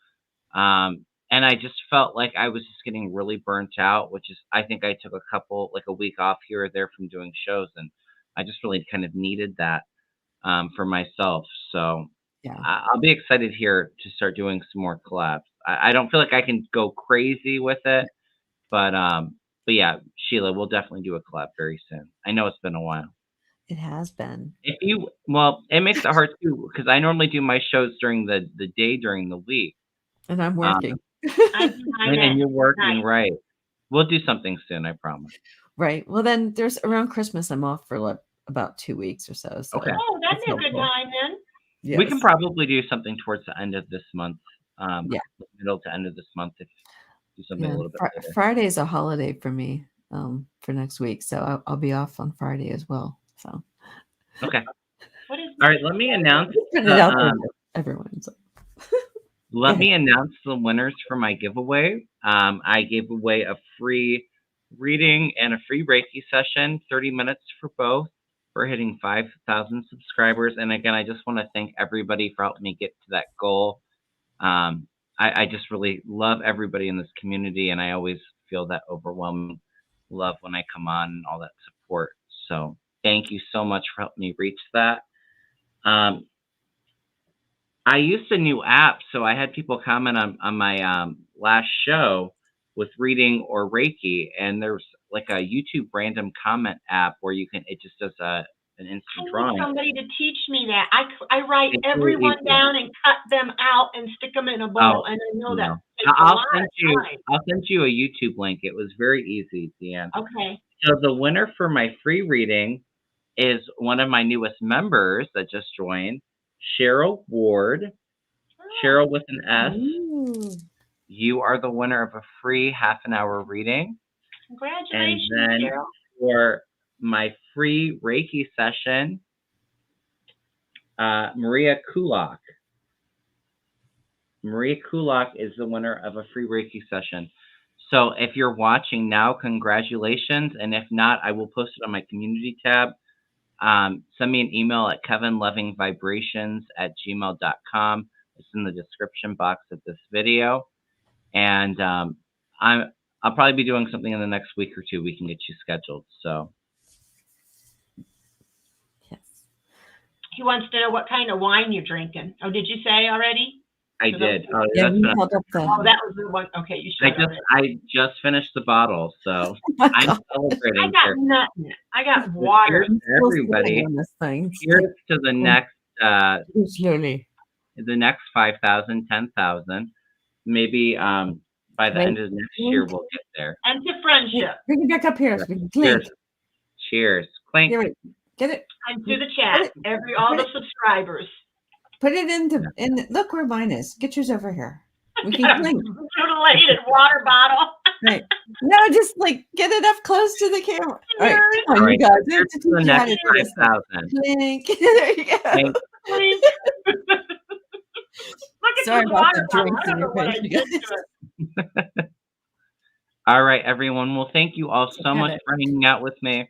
S2: I just felt like I was just getting really burnt out, which is I think I took a week off here or there from doing shows and I just really kind of needed that for myself. So
S4: yeah,
S2: I'll be excited here to start doing some more collabs. I don't feel like I can go crazy with it, but yeah, Sheila, we'll definitely do a collab very soon. I know it's been a while.
S4: it has been.
S2: It makes it hard too because I normally do my shows during the day during the week,
S4: and I'm working.
S2: And you're working, right? We'll do something soon, I promise.
S4: Right. Well, then there's around Christmas. I'm off for like about 2 weeks or so.
S2: Okay.
S7: Oh, that'd be a good time then.
S2: Yes. We can probably do something towards the end of this month. Middle to end of this month if do something a little bit later.
S4: Friday is a holiday for me for next week, so I'll be off on Friday as well. So
S2: okay. All right, let me announce
S4: everyone. So.
S2: Let me announce the winners for my giveaway. I gave away a free reading and a free Reiki session, 30 minutes for both. We're hitting 5,000 subscribers. And again, I just want to thank everybody for helping me get to that goal. I just really love everybody in this community, and I always feel that overwhelming love when I come on and all that support. So thank you so much for helping me reach that. I used a new app, so I had people comment on my last show with reading or Reiki, and there's like a YouTube random comment app where it just does an instant drawing.
S7: I need somebody to teach me that. I write everyone down and cut them out and stick them in a bowl, and I know that.
S2: I'll send you a YouTube link. It was very easy, Deanne.
S7: Okay.
S2: So the winner for my free reading is one of my newest members that just joined, Cheryl Ward. Cheryl with an S.
S7: Ooh.
S2: You are the winner of a free half-an-hour reading.
S7: Congratulations,
S2: and then
S7: Cheryl.
S2: For my free Reiki session, Maria Kulak. Maria Kulak is the winner of a free Reiki session. So if you're watching now, congratulations. And if not, I will post it on my community tab. Send me an email at kevinlovingvibrations@gmail.com. It's in the description box of this video. And I'll probably be doing something in the next week or two. We can get you scheduled. So.
S4: Yes.
S7: He wants to know what kind of wine you're drinking. Oh, did you say already?
S2: I did.
S4: Yeah, you held up the.
S7: Oh, that was the one. Okay, you should.
S2: I just finished the bottle, so I'm celebrating.
S7: I got nothing. I got water.
S2: Everybody, here's to the next.
S4: Slowly.
S2: The next 5,000, 10,000. Maybe by the end of next year we'll get there.
S7: And to friendship.
S4: Bring it back up here.
S2: Cheers. Cheers. Clink.
S4: Here, wait, get it.
S7: And to the chat, all the subscribers.
S4: Put it in. Look where mine is. Get yours over here. We can clink.
S7: Mutilated water bottle.
S4: Right. No, just like get it up close to the camera. All right, come on,
S2: All
S4: you
S2: right,
S4: guys.
S2: here's
S4: To
S2: to the
S4: teach you how
S2: next
S4: to do this.
S2: 5,000.
S4: Clink. There you go.
S2: Clink.
S7: Clink. Look at
S4: Sorry
S7: this
S4: about
S7: water
S4: the
S7: bottle.
S4: drinks
S7: I
S4: in
S7: don't
S4: your
S7: know what I
S4: face, you
S7: did
S4: guys.
S7: to it.
S2: All right, everyone. Well, thank you all so
S4: Got
S2: much
S4: it.
S2: for hanging out with me.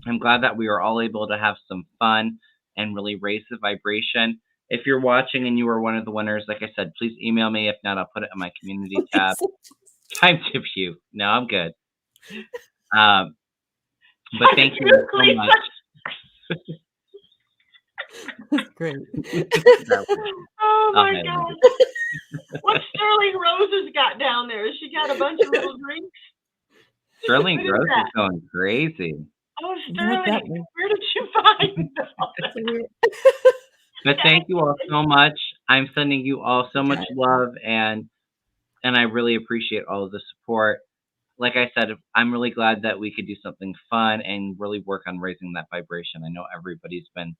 S2: I'm glad that we were all able to have some fun and really raise the vibration. If you're watching and you were one of the winners, like I said, please email me. If not, I'll put it in my community tab. Time tip you. No, I'm good. But thank you so much.
S4: That's great.
S7: Oh my
S2: Okay.
S7: God. What Sterling Rose has got down there? She got a bunch of little drinks.
S2: Sterling
S7: What is
S2: Rose is
S7: that?
S2: going crazy.
S7: Oh,
S4: Not that
S7: Sterling,
S4: way.
S7: where did you find that?
S2: But thank you all so much. I'm sending you all so much love, and I really appreciate all of the support. Like I said, I'm really glad that we could do something fun and really work on raising that vibration. I know everybody's been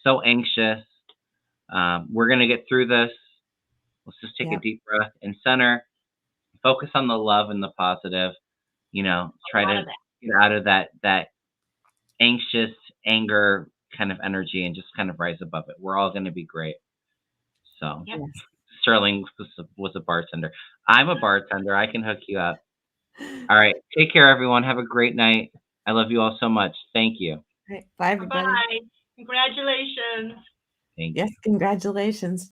S2: so anxious. We're going to get through this. Let's just take a deep breath and center. Focus on the love and the positive. You know, try to get out of that anxious, anger kind of energy and just kind of rise above it. We're all going to be great. So, Sterling was a bartender. I'm a bartender. I can hook you up. All right. Take care, everyone. Have a great night. I love you all so much. Thank you.
S4: All right, bye, everybody.
S7: Bye. Congratulations.
S2: Thank you.
S4: Yes, congratulations.